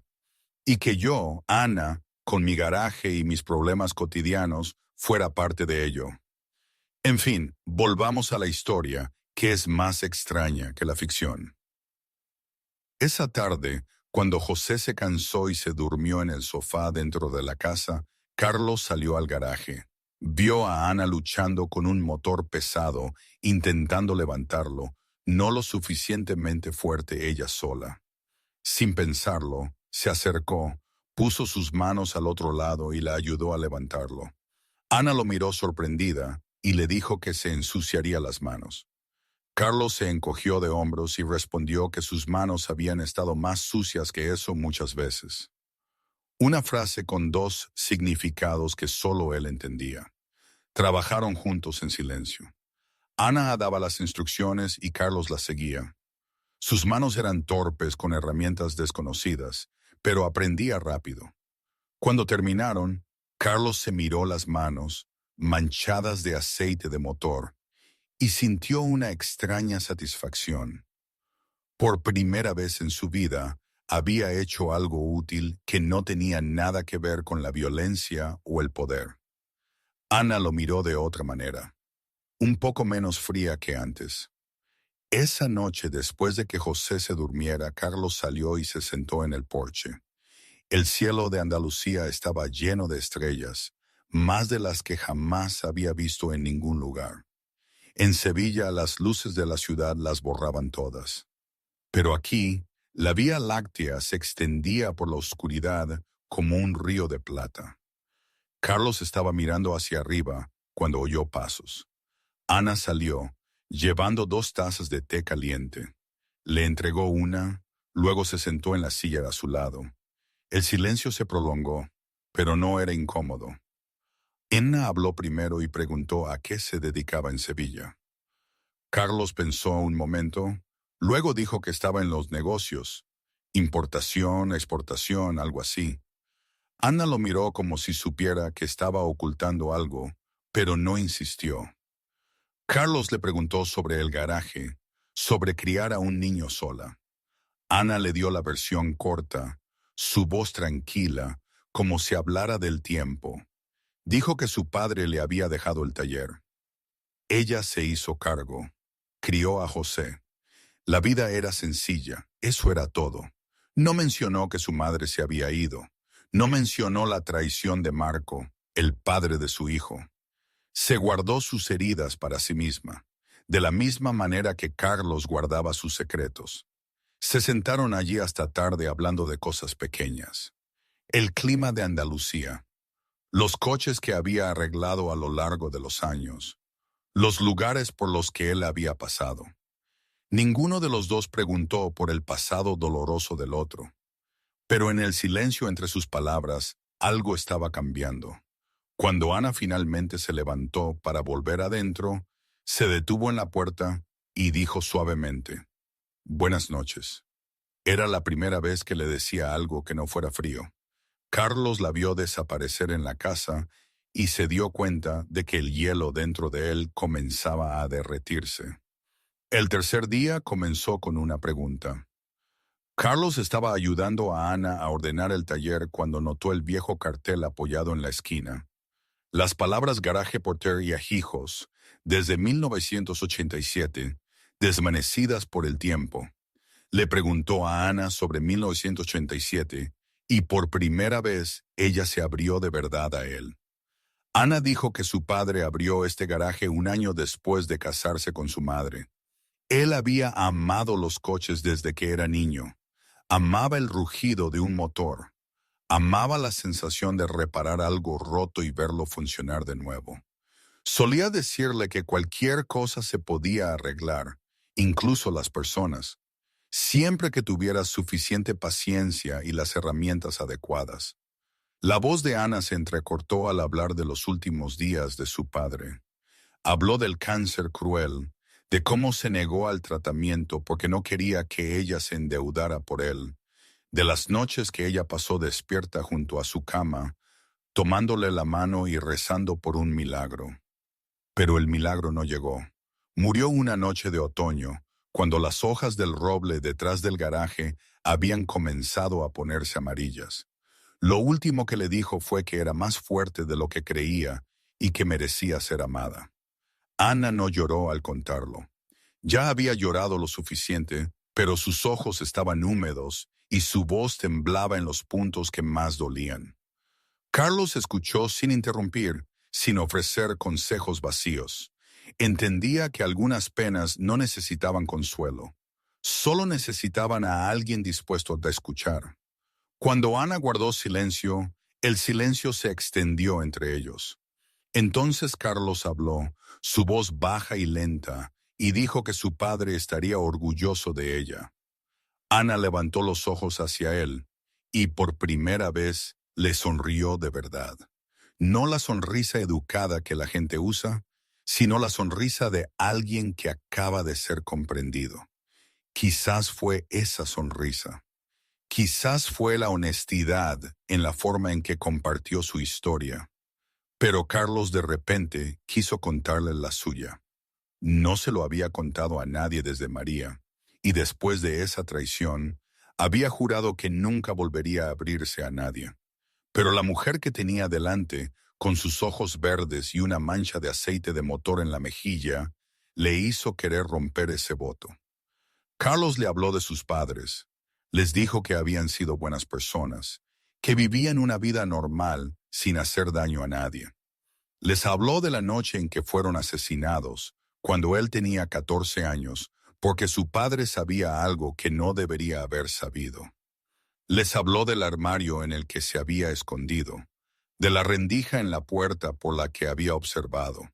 Speaker 1: y que yo, Ana, con mi garaje y mis problemas cotidianos, fuera parte de ello. En fin, volvamos a la historia, que es más extraña que la ficción. Esa tarde, Cuando José se cansó y se durmió en el sofá dentro de la casa, Carlos salió al garaje. Vio a Ana luchando con un motor pesado, intentando levantarlo, no lo suficientemente fuerte ella sola. Sin pensarlo, se acercó, puso sus manos al otro lado y la ayudó a levantarlo. Ana lo miró sorprendida y le dijo que se ensuciaría las manos. Carlos se encogió de hombros y respondió que sus manos habían estado más sucias que eso muchas veces. Una frase con dos significados que solo él entendía. Trabajaron juntos en silencio. Ana daba las instrucciones y Carlos las seguía. Sus manos eran torpes con herramientas desconocidas, pero aprendía rápido. Cuando terminaron, Carlos se miró las manos, manchadas de aceite de motor, y sintió una extraña satisfacción. Por primera vez en su vida, había hecho algo útil que no tenía nada que ver con la violencia o el poder. Ana lo miró de otra manera, un poco menos fría que antes. Esa noche, después de que José se durmiera, Carlos salió y se sentó en el porche. El cielo de Andalucía estaba lleno de estrellas, más de las que jamás había visto en ningún lugar. En Sevilla las luces de la ciudad las borraban todas. Pero aquí, la Vía Láctea se extendía por la oscuridad como un río de plata. Carlos estaba mirando hacia arriba cuando oyó pasos. Ana salió, llevando 2 tazas de té caliente. Le entregó una, luego se sentó en la silla a su lado. El silencio se prolongó, pero no era incómodo. Ana habló primero y preguntó a qué se dedicaba en Sevilla. Carlos pensó un momento, luego dijo que estaba en los negocios, importación, exportación, algo así. Ana lo miró como si supiera que estaba ocultando algo, pero no insistió. Carlos le preguntó sobre el garaje, sobre criar a un niño sola. Ana le dio la versión corta, su voz tranquila, como si hablara del tiempo. Dijo que su padre le había dejado el taller. Ella se hizo cargo. Crió a José. La vida era sencilla, eso era todo. No mencionó que su madre se había ido. No mencionó la traición de Marco, el padre de su hijo. Se guardó sus heridas para sí misma, de la misma manera que Carlos guardaba sus secretos. Se sentaron allí hasta tarde hablando de cosas pequeñas. El clima de Andalucía, los coches que había arreglado a lo largo de los años, los lugares por los que él había pasado. Ninguno de los dos preguntó por el pasado doloroso del otro, pero en el silencio entre sus palabras, algo estaba cambiando. Cuando Ana finalmente se levantó para volver adentro, se detuvo en la puerta y dijo suavemente, «Buenas noches». Era la primera vez que le decía algo que no fuera frío. Carlos la vio desaparecer en la casa y se dio cuenta de que el hielo dentro de él comenzaba a derretirse. El tercer día comenzó con una pregunta. Carlos estaba ayudando a Ana a ordenar el taller cuando notó el viejo cartel apoyado en la esquina. Las palabras garaje, porter y ajijos, desde 1987, desvanecidas por el tiempo. Le preguntó a Ana sobre 1987 y por primera vez ella se abrió de verdad a él. Ana dijo que su padre abrió este garaje un año después de casarse con su madre. Él había amado los coches desde que era niño. Amaba el rugido de un motor. Amaba la sensación de reparar algo roto y verlo funcionar de nuevo. Solía decirle que cualquier cosa se podía arreglar, incluso las personas, siempre que tuvieras suficiente paciencia y las herramientas adecuadas. La voz de Ana se entrecortó al hablar de los últimos días de su padre. Habló del cáncer cruel, de cómo se negó al tratamiento porque no quería que ella se endeudara por él, de las noches que ella pasó despierta junto a su cama, tomándole la mano y rezando por un milagro. Pero el milagro no llegó. Murió una noche de otoño, cuando las hojas del roble detrás del garaje habían comenzado a ponerse amarillas. Lo último que le dijo fue que era más fuerte de lo que creía y que merecía ser amada. Ana no lloró al contarlo. Ya había llorado lo suficiente, pero sus ojos estaban húmedos y su voz temblaba en los puntos que más dolían. Carlos escuchó sin interrumpir, sin ofrecer consejos vacíos. Entendía que algunas penas no necesitaban consuelo, solo necesitaban a alguien dispuesto a escuchar. Cuando Ana guardó silencio, el silencio se extendió entre ellos. Entonces Carlos habló, su voz baja y lenta, y dijo que su padre estaría orgulloso de ella. Ana levantó los ojos hacia él, y por primera vez le sonrió de verdad. No la sonrisa educada que la gente usa, sino la sonrisa de alguien que acaba de ser comprendido. Quizás fue esa sonrisa. Quizás fue la honestidad en la forma en que compartió su historia. Pero Carlos de repente quiso contarle la suya. No se lo había contado a nadie desde María, y después de esa traición, había jurado que nunca volvería a abrirse a nadie. Pero la mujer que tenía delante, con sus ojos verdes y una mancha de aceite de motor en la mejilla, le hizo querer romper ese voto. Carlos le habló de sus padres. Les dijo que habían sido buenas personas, que vivían una vida normal sin hacer daño a nadie. Les habló de la noche en que fueron asesinados, cuando él tenía 14 años, porque su padre sabía algo que no debería haber sabido. Les habló del armario en el que se había escondido, de la rendija en la puerta por la que había observado,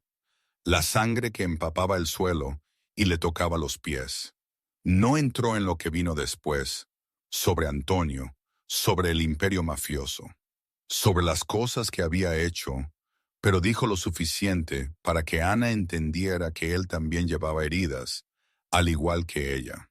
Speaker 1: la sangre que empapaba el suelo y le tocaba los pies. No entró en lo que vino después, sobre Antonio, sobre el imperio mafioso, sobre las cosas que había hecho, pero dijo lo suficiente para que Ana entendiera que él también llevaba heridas, al igual que ella.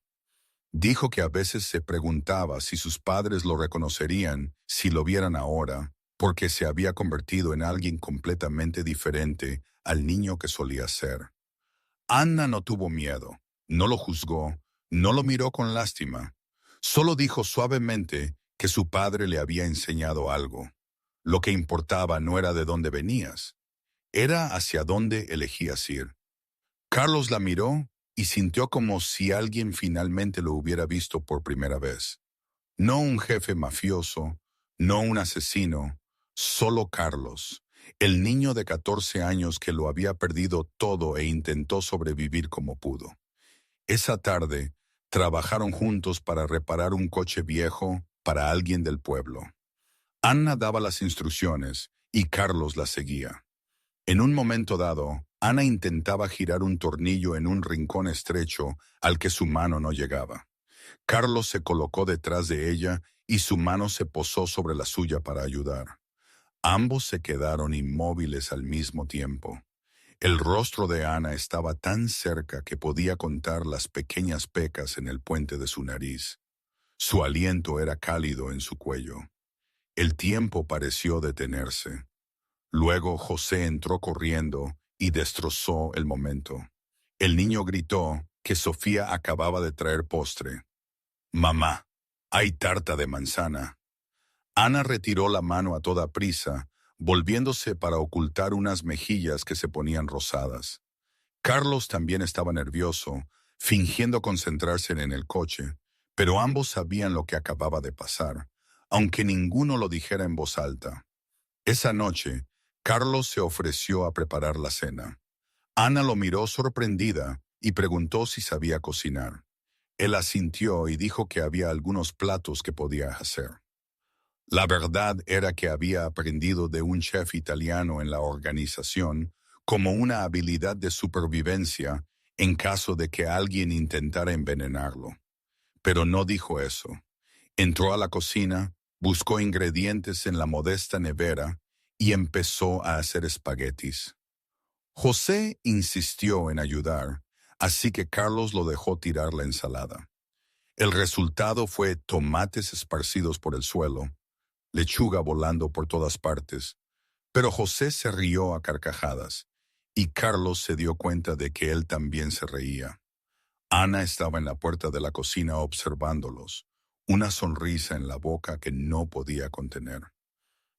Speaker 1: Dijo que a veces se preguntaba si sus padres lo reconocerían si lo vieran ahora, porque se había convertido en alguien completamente diferente al niño que solía ser. Ana no tuvo miedo, no lo juzgó, no lo miró con lástima. Solo dijo suavemente que su padre le había enseñado algo. Lo que importaba no era de dónde venías, era hacia dónde elegías ir. Carlos la miró y sintió como si alguien finalmente lo hubiera visto por primera vez. No un jefe mafioso, no un asesino, solo Carlos, el niño de 14 años que lo había perdido todo e intentó sobrevivir como pudo. Esa tarde, trabajaron juntos para reparar un coche viejo para alguien del pueblo. Ana daba las instrucciones y Carlos las seguía. En un momento dado, Ana intentaba girar un tornillo en un rincón estrecho al que su mano no llegaba. Carlos se colocó detrás de ella y su mano se posó sobre la suya para ayudar. Ambos se quedaron inmóviles al mismo tiempo. El rostro de Ana estaba tan cerca que podía contar las pequeñas pecas en el puente de su nariz. Su aliento era cálido en su cuello. El tiempo pareció detenerse. Luego José entró corriendo y destrozó el momento. El niño gritó que Sofía acababa de traer postre. «Mamá, hay tarta de manzana». Ana retiró la mano a toda prisa, volviéndose para ocultar unas mejillas que se ponían rosadas. Carlos también estaba nervioso, fingiendo concentrarse en el coche, pero ambos sabían lo que acababa de pasar, aunque ninguno lo dijera en voz alta. Esa noche, Carlos se ofreció a preparar la cena. Ana lo miró sorprendida y preguntó si sabía cocinar. Él asintió y dijo que había algunos platos que podía hacer. La verdad era que había aprendido de un chef italiano en la organización como una habilidad de supervivencia en caso de que alguien intentara envenenarlo. Pero no dijo eso. Entró a la cocina, buscó ingredientes en la modesta nevera y empezó a hacer espaguetis. José insistió en ayudar, así que Carlos lo dejó tirar la ensalada. El resultado fue tomates esparcidos por el suelo, lechuga volando por todas partes, pero José se rió a carcajadas, y Carlos se dio cuenta de que él también se reía. Ana estaba en la puerta de la cocina observándolos, una sonrisa en la boca que no podía contener.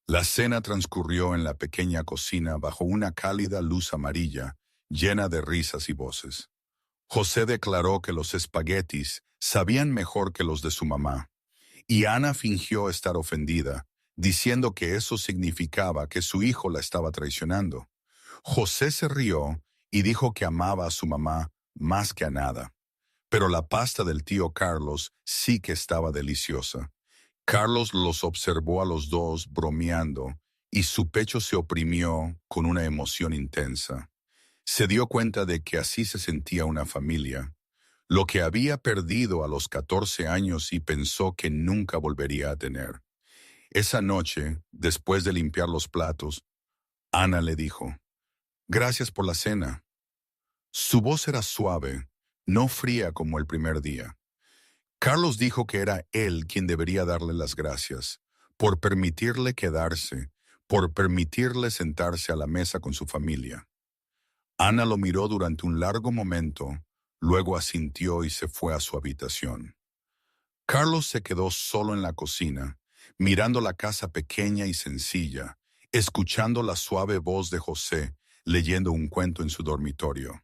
Speaker 1: La cena transcurrió en la pequeña cocina bajo una cálida luz amarilla, llena de risas y voces. José declaró que los espaguetis sabían mejor que los de su mamá, Y Ana fingió estar ofendida, diciendo que eso significaba que su hijo la estaba traicionando. José se rió y dijo que amaba a su mamá más que a nada. Pero la pasta del tío Carlos sí que estaba deliciosa. Carlos los observó a los dos bromeando y su pecho se oprimió con una emoción intensa. Se dio cuenta de que así se sentía una familia, lo que había perdido a los 14 años y pensó que nunca volvería a tener. Esa noche, después de limpiar los platos, Ana le dijo, «Gracias por la cena». Su voz era suave, no fría como el primer día. Carlos dijo que era él quien debería darle las gracias, por permitirle quedarse, por permitirle sentarse a la mesa con su familia. Ana lo miró durante un largo momento, luego asintió y se fue a su habitación. Carlos se quedó solo en la cocina, mirando la casa pequeña y sencilla, escuchando la suave voz de José, leyendo un cuento en su dormitorio.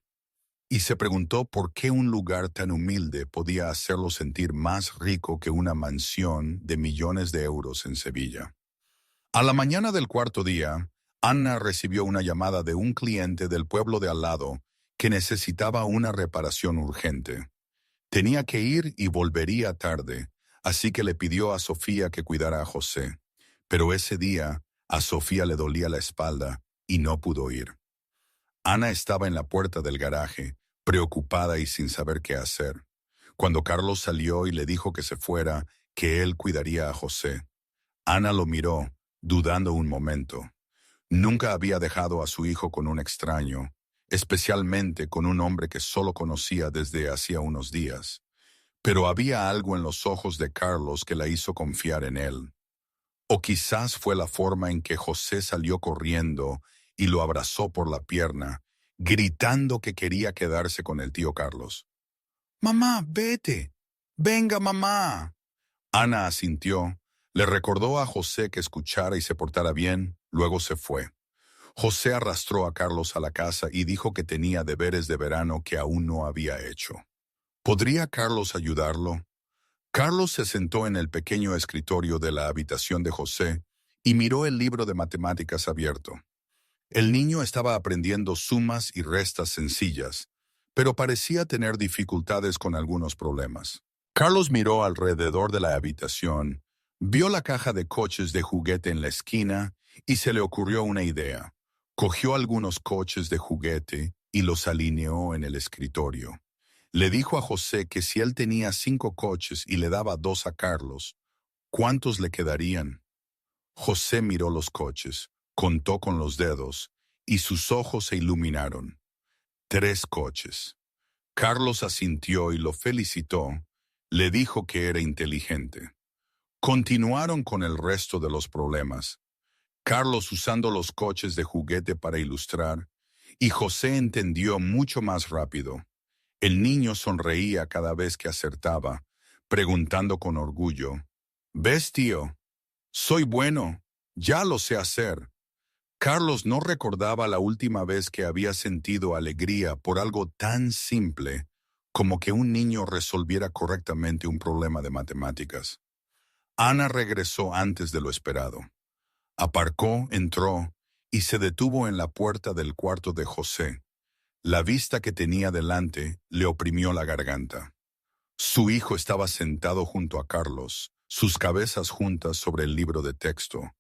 Speaker 1: Y se preguntó por qué un lugar tan humilde podía hacerlo sentir más rico que una mansión de millones de euros en Sevilla. A la mañana del cuarto día, Ana recibió una llamada de un cliente del pueblo de al lado que necesitaba una reparación urgente. Tenía que ir y volvería tarde, así que le pidió a Sofía que cuidara a José. Pero ese día, a Sofía le dolía la espalda y no pudo ir. Ana estaba en la puerta del garaje, preocupada y sin saber qué hacer. Cuando Carlos salió y le dijo que se fuera, que él cuidaría a José. Ana lo miró, dudando un momento. Nunca había dejado a su hijo con un extraño, especialmente con un hombre que solo conocía desde hacía unos días. Pero había algo en los ojos de Carlos que la hizo confiar en él. O quizás fue la forma en que José salió corriendo y lo abrazó por la pierna, gritando que quería quedarse con el tío Carlos. «Mamá, vete. Venga, mamá». Ana asintió, le recordó a José que escuchara y se portara bien, luego se fue. José arrastró a Carlos a la casa y dijo que tenía deberes de verano que aún no había hecho. ¿Podría Carlos ayudarlo? Carlos se sentó en el pequeño escritorio de la habitación de José y miró el libro de matemáticas abierto. El niño estaba aprendiendo sumas y restas sencillas, pero parecía tener dificultades con algunos problemas. Carlos miró alrededor de la habitación, vio la caja de coches de juguete en la esquina y se le ocurrió una idea. Cogió algunos coches de juguete y los alineó en el escritorio. Le dijo a José que si él tenía 5 coches y le daba 2 a Carlos, ¿cuántos le quedarían? José miró los coches, contó con los dedos, y sus ojos se iluminaron. 3 coches. Carlos asintió y lo felicitó. Le dijo que era inteligente. Continuaron con el resto de los problemas. Carlos usando los coches de juguete para ilustrar, y José entendió mucho más rápido. El niño sonreía cada vez que acertaba, preguntando con orgullo, «¿Ves, tío? Soy bueno, ya lo sé hacer». Carlos no recordaba la última vez que había sentido alegría por algo tan simple como que un niño resolviera correctamente un problema de matemáticas. Ana regresó antes de lo esperado. Aparcó, entró y se detuvo en la puerta del cuarto de José. La vista que tenía delante le oprimió la garganta. Su hijo estaba sentado junto a Carlos, sus cabezas juntas sobre el libro de texto.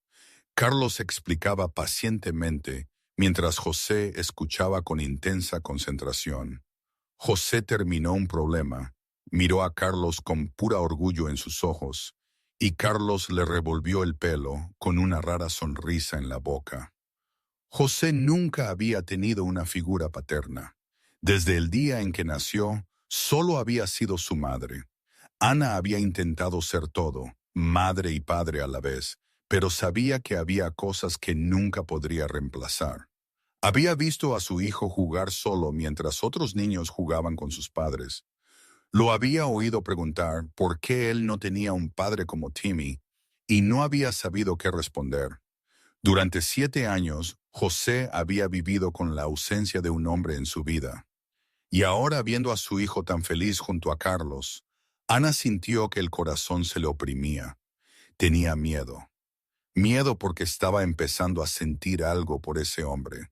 Speaker 1: Carlos explicaba pacientemente, mientras José escuchaba con intensa concentración. José terminó un problema, miró a Carlos con pura orgullo en sus ojos, y Carlos le revolvió el pelo con una rara sonrisa en la boca. José nunca había tenido una figura paterna. Desde el día en que nació, solo había sido su madre. Ana había intentado ser todo, madre y padre a la vez, pero sabía que había cosas que nunca podría reemplazar. Había visto a su hijo jugar solo mientras otros niños jugaban con sus padres. Lo había oído preguntar por qué él no tenía un padre como Timmy y no había sabido qué responder. Durante 7 años, José había vivido con la ausencia de un hombre en su vida. Y ahora, viendo a su hijo tan feliz junto a Carlos, Ana sintió que el corazón se le oprimía. Tenía miedo. Miedo porque estaba empezando a sentir algo por ese hombre.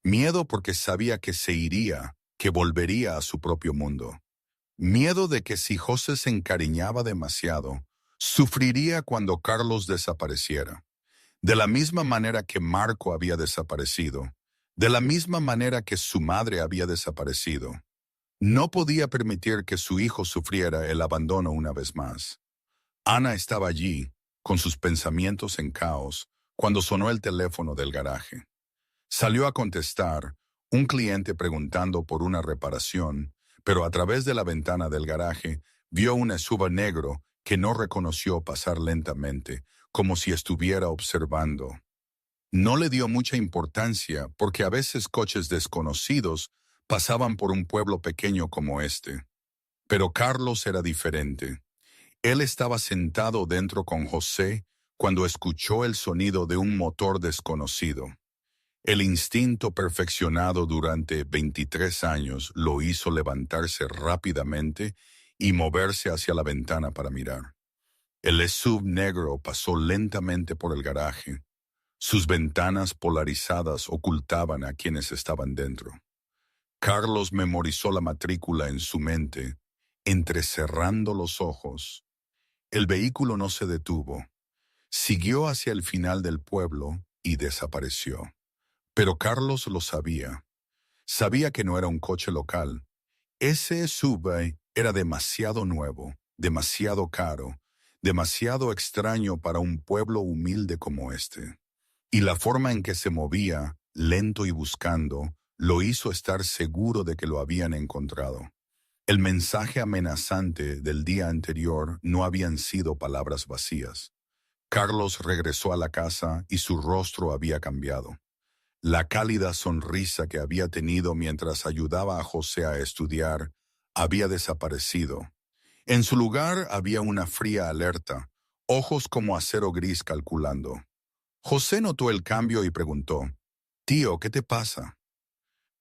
Speaker 1: Miedo porque sabía que se iría, que volvería a su propio mundo. Miedo de que si José se encariñaba demasiado, sufriría cuando Carlos desapareciera. De la misma manera que Marco había desaparecido, de la misma manera que su madre había desaparecido. No podía permitir que su hijo sufriera el abandono una vez más. Ana estaba allí, con sus pensamientos en caos, cuando sonó el teléfono del garaje. Salió a contestar, un cliente preguntando por una reparación, pero a través de la ventana del garaje vio un SUV negro que no reconoció pasar lentamente, como si estuviera observando. No le dio mucha importancia porque a veces coches desconocidos pasaban por un pueblo pequeño como este. Pero Carlos era diferente. Él estaba sentado dentro con José cuando escuchó el sonido de un motor desconocido. El instinto perfeccionado durante 23 años lo hizo levantarse rápidamente y moverse hacia la ventana para mirar. El SUV negro pasó lentamente por el garaje. Sus ventanas polarizadas ocultaban a quienes estaban dentro. Carlos memorizó la matrícula en su mente, entrecerrando los ojos. El vehículo no se detuvo. Siguió hacia el final del pueblo y desapareció. Pero Carlos lo sabía. Sabía que no era un coche local. Ese SUV era demasiado nuevo, demasiado caro, demasiado extraño para un pueblo humilde como este. Y la forma en que se movía, lento y buscando, lo hizo estar seguro de que lo habían encontrado. El mensaje amenazante del día anterior no habían sido palabras vacías. Carlos regresó a la casa y su rostro había cambiado. La cálida sonrisa que había tenido mientras ayudaba a José a estudiar había desaparecido. En su lugar había una fría alerta, ojos como acero gris calculando. José notó el cambio y preguntó, «Tío, ¿qué te pasa?»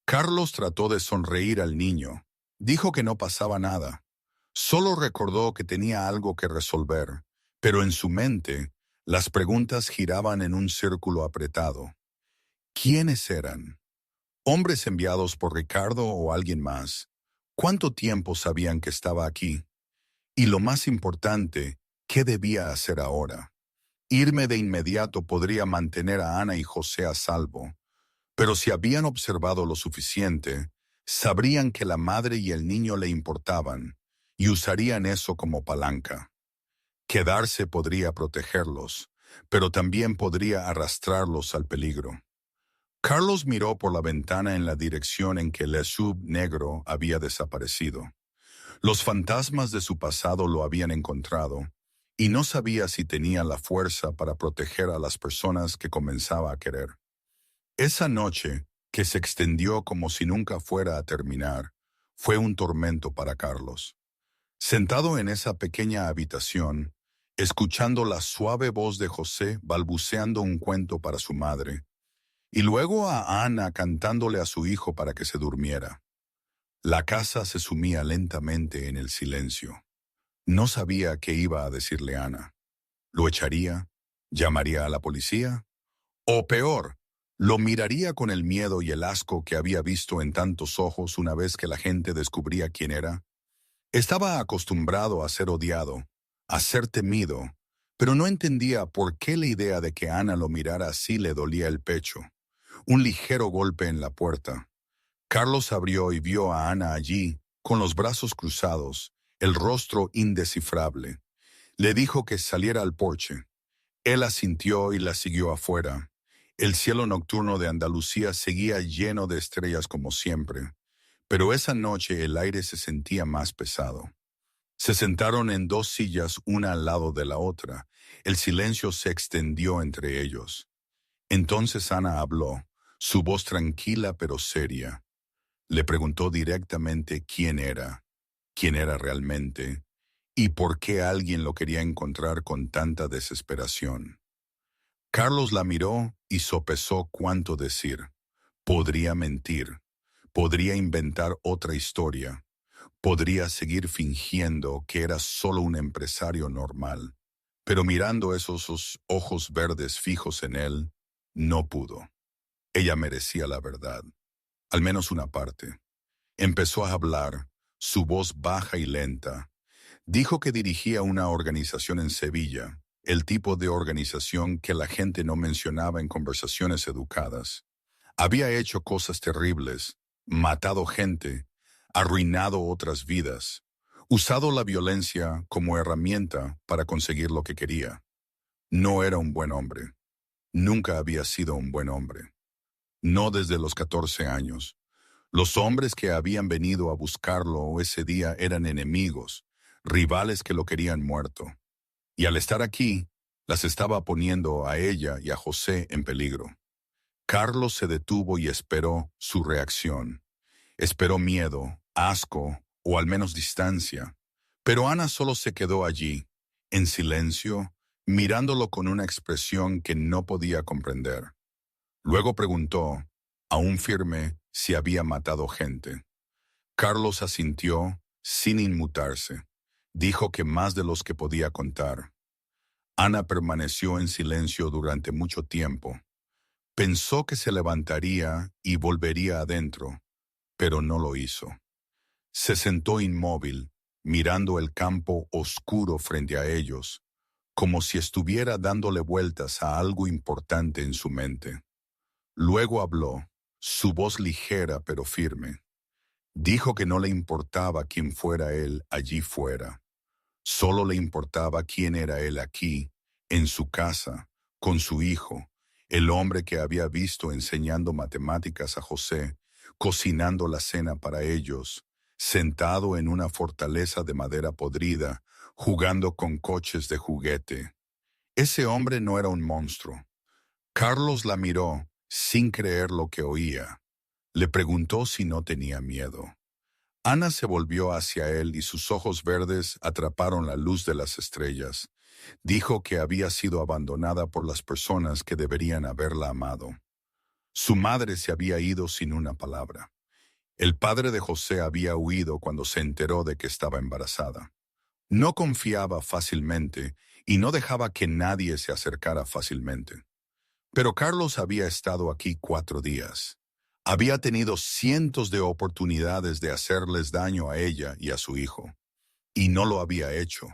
Speaker 1: Carlos trató de sonreír al niño. Dijo que no pasaba nada. Solo recordó que tenía algo que resolver, pero en su mente las preguntas giraban en un círculo apretado. ¿Quiénes eran? ¿Hombres enviados por Ricardo o alguien más? ¿Cuánto tiempo sabían que estaba aquí? Y lo más importante, ¿qué debía hacer ahora? Irme de inmediato podría mantener a Ana y José a salvo, pero si habían observado lo suficiente, sabrían que la madre y el niño le importaban y usarían eso como palanca. Quedarse podría protegerlos, pero también podría arrastrarlos al peligro. Carlos miró por la ventana en la dirección en que el SUV negro había desaparecido. Los fantasmas de su pasado lo habían encontrado, y no sabía si tenía la fuerza para proteger a las personas que comenzaba a querer. Esa noche, que se extendió como si nunca fuera a terminar, fue un tormento para Carlos. Sentado en esa pequeña habitación, escuchando la suave voz de José balbuceando un cuento para su madre, y luego a Ana cantándole a su hijo para que se durmiera. La casa se sumía lentamente en el silencio. No sabía qué iba a decirle Ana. ¿Lo echaría? ¿Llamaría a la policía? O peor, lo miraría con el miedo y el asco que había visto en tantos ojos una vez que la gente descubría quién era. Estaba acostumbrado a ser odiado, a ser temido, pero no entendía por qué la idea de que Ana lo mirara así le dolía el pecho. Un ligero golpe en la puerta. Carlos abrió y vio a Ana allí, con los brazos cruzados, el rostro indescifrable. Le dijo que saliera al porche. Él asintió y la siguió afuera. El cielo nocturno de Andalucía seguía lleno de estrellas como siempre, pero esa noche el aire se sentía más pesado. Se sentaron en dos sillas una al lado de la otra. El silencio se extendió entre ellos. Entonces Ana habló, su voz tranquila pero seria. Le preguntó directamente quién era realmente, y por qué alguien lo quería encontrar con tanta desesperación. Carlos la miró y sopesó cuánto decir. Podría mentir, podría inventar otra historia, Podría seguir fingiendo que era solo un empresario normal, pero mirando esos ojos verdes fijos en él, no pudo. Ella merecía la verdad, al menos una parte. Empezó a hablar, su voz baja y lenta. Dijo que dirigía una organización en Sevilla, el tipo de organización que la gente no mencionaba en conversaciones educadas. Había hecho cosas terribles, matado gente, arruinado otras vidas, usado la violencia como herramienta para conseguir lo que quería. No era un buen hombre. Nunca había sido un buen hombre. No desde los 14 años. Los hombres que habían venido a buscarlo ese día eran enemigos, rivales que lo querían muerto. Y al estar aquí, las estaba poniendo a ella y a José en peligro. Carlos se detuvo y esperó su reacción. Esperó miedo, asco o al menos distancia. Pero Ana solo se quedó allí, en silencio, mirándolo con una expresión que no podía comprender. Luego preguntó, aún firme, si había matado gente. Carlos asintió, sin inmutarse. Dijo que más de los que podía contar. Ana permaneció en silencio durante mucho tiempo. Pensó que se levantaría y volvería adentro, pero no lo hizo. Se sentó inmóvil, mirando el campo oscuro frente a ellos, como si estuviera dándole vueltas a algo importante en su mente. Luego habló, su voz ligera pero firme. Dijo que no le importaba quién fuera él allí fuera. Solo le importaba quién era él aquí, en su casa, con su hijo, el hombre que había visto enseñando matemáticas a José, cocinando la cena para ellos, sentado en una fortaleza de madera podrida, jugando con coches de juguete. Ese hombre no era un monstruo. Carlos la miró, sin creer lo que oía. Le preguntó si no tenía miedo. Ana se volvió hacia él y sus ojos verdes atraparon la luz de las estrellas. Dijo que había sido abandonada por las personas que deberían haberla amado. Su madre se había ido sin una palabra. El padre de José había huido cuando se enteró de que estaba embarazada. No confiaba fácilmente y no dejaba que nadie se acercara fácilmente. Pero Carlos había estado aquí 4 días. Había tenido cientos de oportunidades de hacerles daño a ella y a su hijo, y no lo había hecho.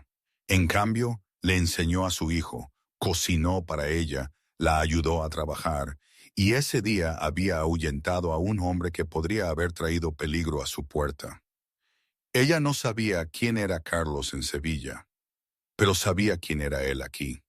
Speaker 1: En cambio, le enseñó a su hijo, cocinó para ella, la ayudó a trabajar, y ese día había ahuyentado a un hombre que podría haber traído peligro a su puerta. Ella no sabía quién era Carlos en Sevilla, pero sabía quién era él aquí.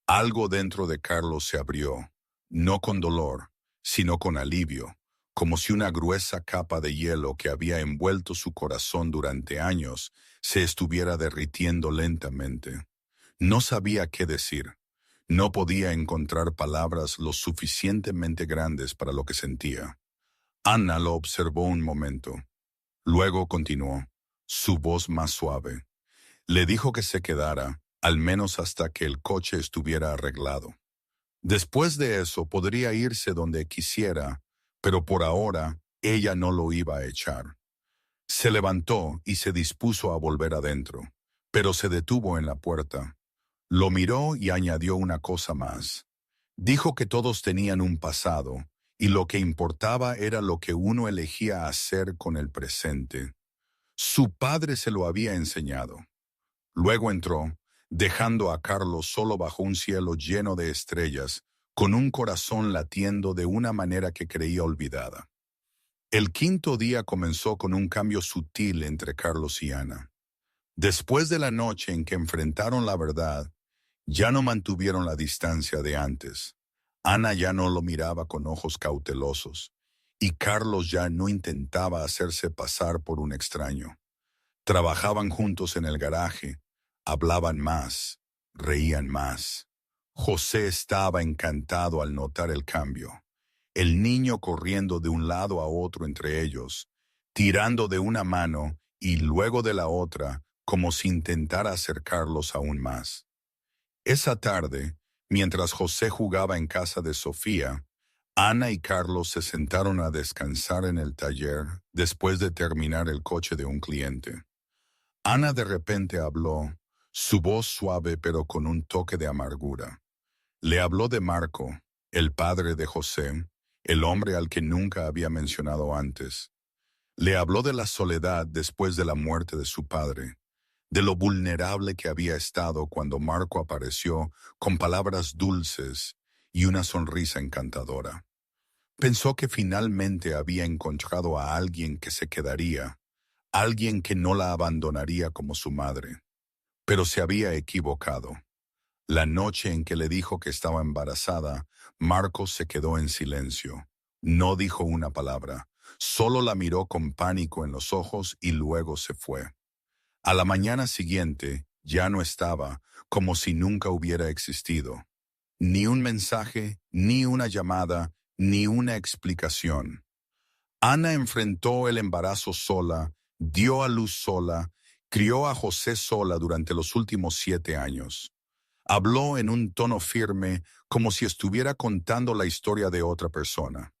Speaker 1: Algo dentro de Carlos se abrió, no con dolor, sino con alivio, como si una gruesa capa de hielo que había envuelto su corazón durante años se estuviera derritiendo lentamente. No sabía qué decir. No podía encontrar palabras lo suficientemente grandes para lo que sentía. Ana lo observó un momento. Luego continuó, su voz más suave. Le dijo que se quedara, al menos hasta que el coche estuviera arreglado. Después de eso podría irse donde quisiera, pero por ahora ella no lo iba a echar. Se levantó y se dispuso a volver adentro, pero se detuvo en la puerta. Lo miró y añadió una cosa más. Dijo que todos tenían un pasado, y lo que importaba era lo que uno elegía hacer con el presente. Su padre se lo había enseñado. Luego entró, dejando a Carlos solo bajo un cielo lleno de estrellas, con un corazón latiendo de una manera que creía olvidada. El quinto día comenzó con un cambio sutil entre Carlos y Ana. Después de la noche en que enfrentaron la verdad, ya no mantuvieron la distancia de antes. Ana ya no lo miraba con ojos cautelosos, y Carlos ya no intentaba hacerse pasar por un extraño. Trabajaban juntos en el garaje, hablaban más, reían más. José estaba encantado al notar el cambio. El niño corriendo de un lado a otro entre ellos, tirando de una mano y luego de la otra, como si intentara acercarlos aún más. Esa tarde, mientras José jugaba en casa de Sofía, Ana y Carlos se sentaron a descansar en el taller después de terminar el coche de un cliente. Ana de repente habló, su voz suave pero con un toque de amargura. Le habló de Marco, el padre de José, el hombre al que nunca había mencionado antes. Le habló de la soledad después de la muerte de su padre, de lo vulnerable que había estado cuando Marco apareció con palabras dulces y una sonrisa encantadora. Pensó que finalmente había encontrado a alguien que se quedaría, alguien que no la abandonaría como su madre. Pero se había equivocado. La noche en que le dijo que estaba embarazada, Marcos se quedó en silencio. No dijo una palabra, solo la miró con pánico en los ojos y luego se fue. A la mañana siguiente, ya no estaba, como si nunca hubiera existido. Ni un mensaje, ni una llamada, ni una explicación. Ana enfrentó el embarazo sola, dio a luz sola, crió a José sola durante los últimos 7 años. Habló en un tono firme, como si estuviera contando la historia de otra persona.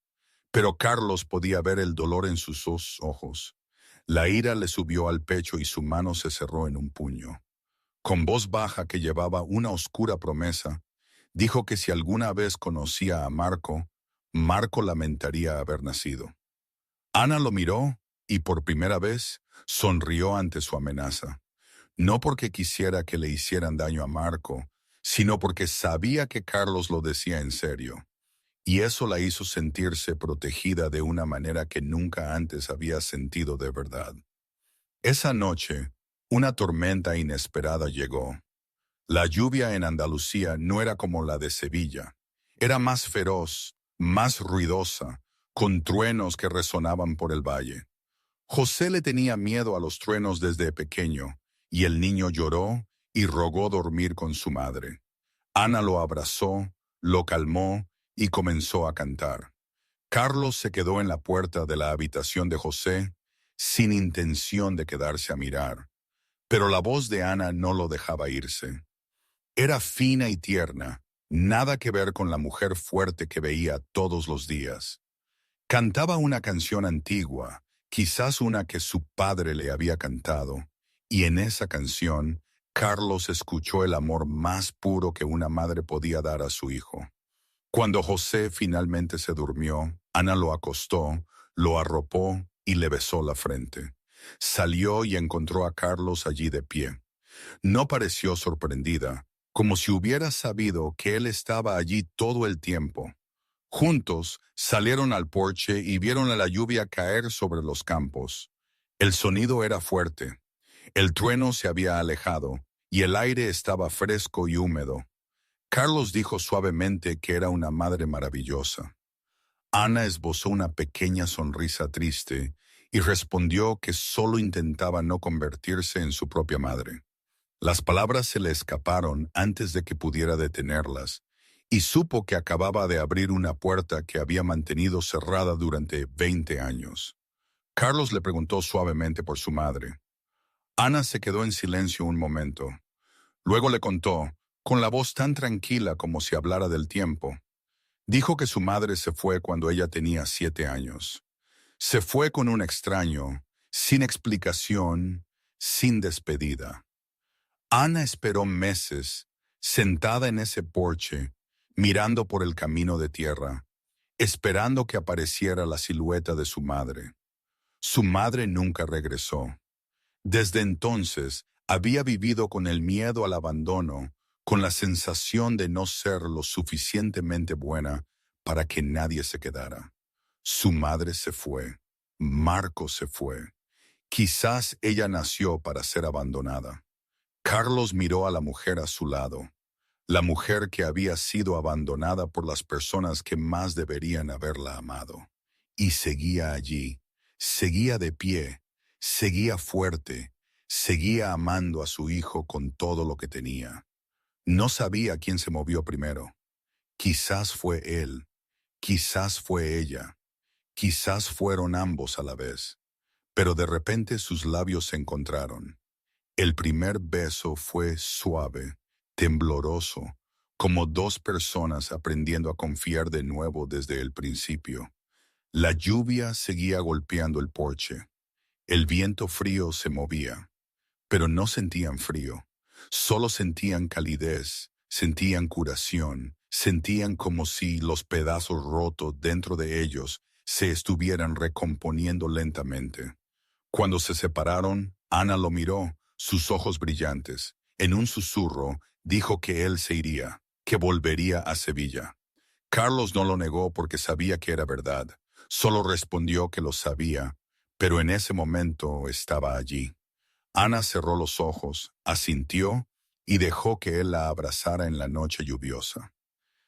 Speaker 1: Pero Carlos podía ver el dolor en sus dos ojos. La ira le subió al pecho y su mano se cerró en un puño. Con voz baja que llevaba una oscura promesa, dijo que si alguna vez conocía a Marco, Marco lamentaría haber nacido. Ana lo miró y por primera vez sonrió ante su amenaza. No porque quisiera que le hicieran daño a Marco, sino porque sabía que Carlos lo decía en serio. Y eso la hizo sentirse protegida de una manera que nunca antes había sentido de verdad. Esa noche, una tormenta inesperada llegó. La lluvia en Andalucía no era como la de Sevilla. Era más feroz, más ruidosa, con truenos que resonaban por el valle. José le tenía miedo a los truenos desde pequeño, y el niño lloró y rogó dormir con su madre. Ana lo abrazó, lo calmó y comenzó a cantar. Carlos se quedó en la puerta de la habitación de José, sin intención de quedarse a mirar, pero la voz de Ana no lo dejaba irse. Era fina y tierna, nada que ver con la mujer fuerte que veía todos los días. Cantaba una canción antigua, quizás una que su padre le había cantado, y en esa canción, Carlos escuchó el amor más puro que una madre podía dar a su hijo. Cuando José finalmente se durmió, Ana lo acostó, lo arropó y le besó la frente. Salió y encontró a Carlos allí de pie. No pareció sorprendida, como si hubiera sabido que él estaba allí todo el tiempo. Juntos salieron al porche y vieron a la lluvia caer sobre los campos. El sonido era fuerte. El trueno se había alejado y el aire estaba fresco y húmedo. Carlos dijo suavemente que era una madre maravillosa. Ana esbozó una pequeña sonrisa triste y respondió que solo intentaba no convertirse en su propia madre. Las palabras se le escaparon antes de que pudiera detenerlas, y supo que acababa de abrir una puerta que había mantenido cerrada durante 20 años. Carlos le preguntó suavemente por su madre. Ana se quedó en silencio un momento. Luego le contó, con la voz tan tranquila como si hablara del tiempo. Dijo que su madre se fue cuando ella tenía 7 años. Se fue con un extraño, sin explicación, sin despedida. Ana esperó meses, sentada en ese porche, mirando por el camino de tierra, esperando que apareciera la silueta de su madre. Su madre nunca regresó. Desde entonces, había vivido con el miedo al abandono, con la sensación de no ser lo suficientemente buena para que nadie se quedara. Su madre se fue. Marco se fue. Quizás ella nació para ser abandonada. Carlos miró a la mujer a su lado, la mujer que había sido abandonada por las personas que más deberían haberla amado. Y seguía allí, seguía de pie, seguía fuerte, seguía amando a su hijo con todo lo que tenía. No sabía quién se movió primero. Quizás fue él, quizás fue ella, quizás fueron ambos a la vez. Pero de repente sus labios se encontraron. El primer beso fue suave, tembloroso, como dos personas aprendiendo a confiar de nuevo desde el principio. La lluvia seguía golpeando el porche. El viento frío se movía, pero no sentían frío. Solo sentían calidez, sentían curación, sentían como si los pedazos rotos dentro de ellos se estuvieran recomponiendo lentamente. Cuando se separaron, Ana lo miró, sus ojos brillantes. En un susurro, dijo que él se iría, que volvería a Sevilla. Carlos no lo negó porque sabía que era verdad. Solo respondió que lo sabía, pero en ese momento estaba allí. Ana cerró los ojos, asintió y dejó que él la abrazara en la noche lluviosa.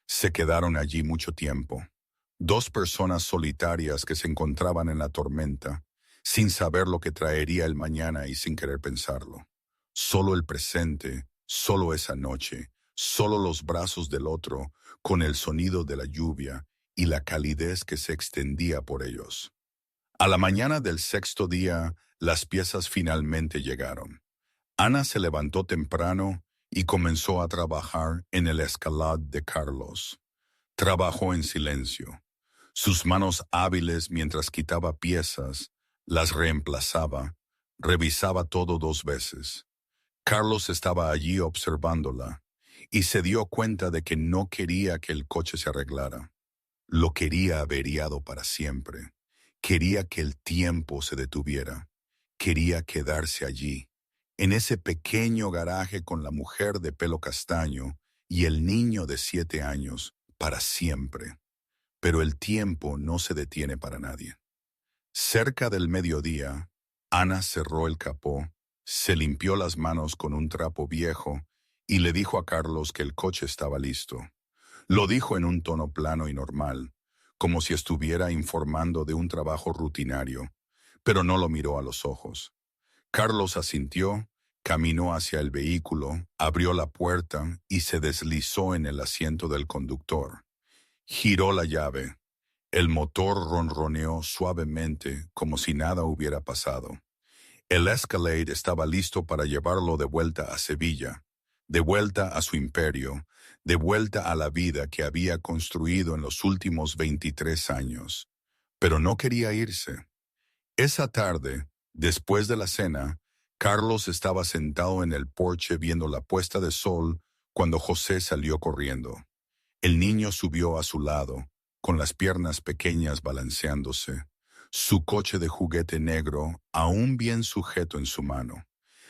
Speaker 1: Se quedaron allí mucho tiempo. Dos personas solitarias que se encontraban en la tormenta, sin saber lo que traería el mañana y sin querer pensarlo. Solo el presente, solo esa noche, solo los brazos del otro, con el sonido de la lluvia y la calidez que se extendía por ellos. A la mañana del sexto día, las piezas finalmente llegaron. Ana se levantó temprano y comenzó a trabajar en el escalad de Carlos. Trabajó en silencio. Sus manos hábiles mientras quitaba piezas, las reemplazaba, revisaba todo 2 veces. Carlos estaba allí observándola y se dio cuenta de que no quería que el coche se arreglara. Lo quería averiado para siempre. Quería que el tiempo se detuviera. Quería quedarse allí, en ese pequeño garaje con la mujer de pelo castaño y el niño de 7 años, para siempre. Pero el tiempo no se detiene para nadie. Cerca del mediodía, Ana cerró el capó, se limpió las manos con un trapo viejo y le dijo a Carlos que el coche estaba listo. Lo dijo en un tono plano y normal, como si estuviera informando de un trabajo rutinario, pero no lo miró a los ojos. Carlos asintió, caminó hacia el vehículo, abrió la puerta y se deslizó en el asiento del conductor. Giró la llave. El motor ronroneó suavemente como si nada hubiera pasado. El Escalade estaba listo para llevarlo de vuelta a Sevilla, de vuelta a su imperio, de vuelta a la vida que había construido en los últimos 23 años. Pero no quería irse. Esa tarde, después de la cena, Carlos estaba sentado en el porche viendo la puesta de sol cuando José salió corriendo. El niño subió a su lado, con las piernas pequeñas balanceándose, su coche de juguete negro aún bien sujeto en su mano.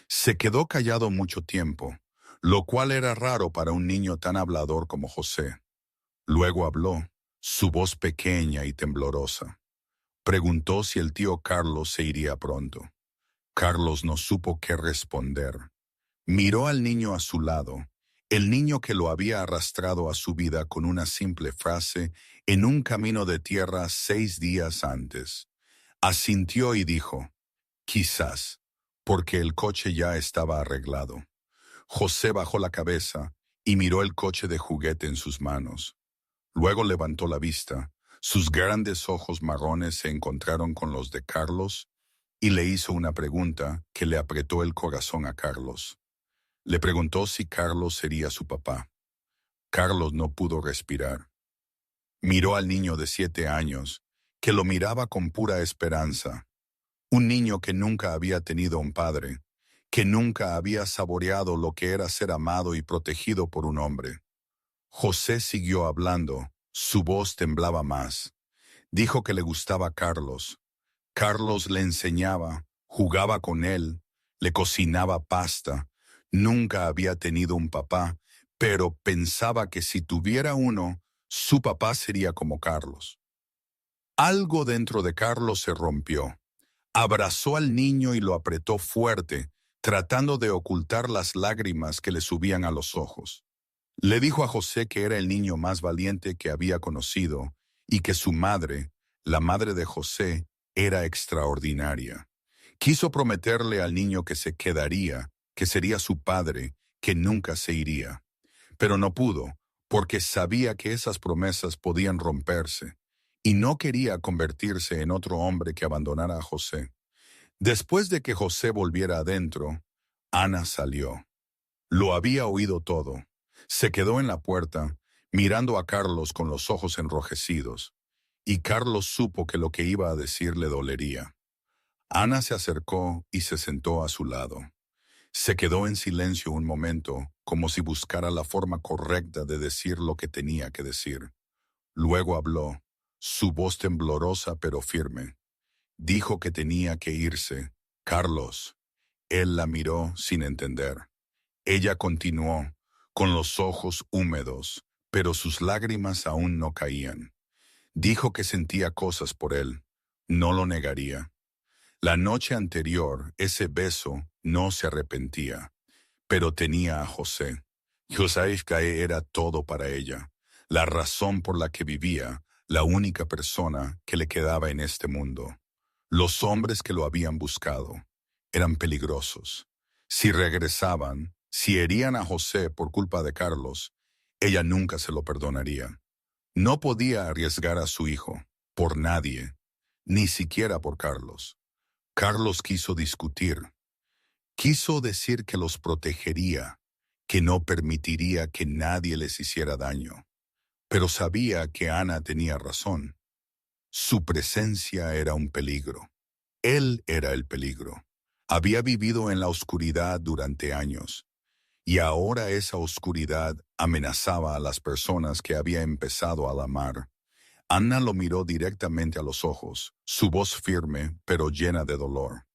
Speaker 1: Se quedó callado mucho tiempo, lo cual era raro para un niño tan hablador como José. Luego habló, su voz pequeña y temblorosa. Preguntó si el tío Carlos se iría pronto. Carlos no supo qué responder. Miró al niño a su lado, el niño que lo había arrastrado a su vida con una simple frase en un camino de tierra 6 días antes. Asintió y dijo, quizás, porque el coche ya estaba arreglado. José bajó la cabeza y miró el coche de juguete en sus manos. Luego levantó la vista, sus grandes ojos marrones se encontraron con los de Carlos y le hizo una pregunta que le apretó el corazón a Carlos. Le preguntó si Carlos sería su papá. Carlos no pudo respirar. Miró al niño de 7 años, que lo miraba con pura esperanza. Un niño que nunca había tenido un padre, que nunca había saboreado lo que era ser amado y protegido por un hombre. José siguió hablando, su voz temblaba más. Dijo que le gustaba Carlos. Carlos le enseñaba, jugaba con él, le cocinaba pasta. Nunca había tenido un papá, pero pensaba que si tuviera uno, su papá sería como Carlos. Algo dentro de Carlos se rompió. Abrazó al niño y lo apretó fuerte, tratando de ocultar las lágrimas que le subían a los ojos. Le dijo a José que era el niño más valiente que había conocido y que su madre, la madre de José, era extraordinaria. Quiso prometerle al niño que se quedaría, que sería su padre, que nunca se iría. Pero no pudo, porque sabía que esas promesas podían romperse, y no quería convertirse en otro hombre que abandonara a José. Después de que José volviera adentro, Ana salió. Lo había oído todo. Se quedó en la puerta, mirando a Carlos con los ojos enrojecidos, y Carlos supo que lo que iba a decir le dolería. Ana se acercó y se sentó a su lado. Se quedó en silencio un momento, como si buscara la forma correcta de decir lo que tenía que decir. Luego habló, su voz temblorosa pero firme. Dijo que tenía que irse. Carlos. Él la miró sin entender. Ella continuó, con los ojos húmedos, pero sus lágrimas aún no caían. Dijo que sentía cosas por él. No lo negaría. La noche anterior, ese beso, no se arrepentía, pero tenía a José. José era todo para ella, la razón por la que vivía, la única persona que le quedaba en este mundo. Los hombres que lo habían buscado eran peligrosos. Si regresaban, si herían a José por culpa de Carlos, ella nunca se lo perdonaría. No podía arriesgar a su hijo, por nadie, ni siquiera por Carlos. Carlos quiso discutir. Quiso decir que los protegería, que no permitiría que nadie les hiciera daño. Pero sabía que Ana tenía razón. Su presencia era un peligro. Él era el peligro. Había vivido en la oscuridad durante años, y ahora esa oscuridad amenazaba a las personas que había empezado a amar. Ana lo miró directamente a los ojos, su voz firme pero llena de dolor.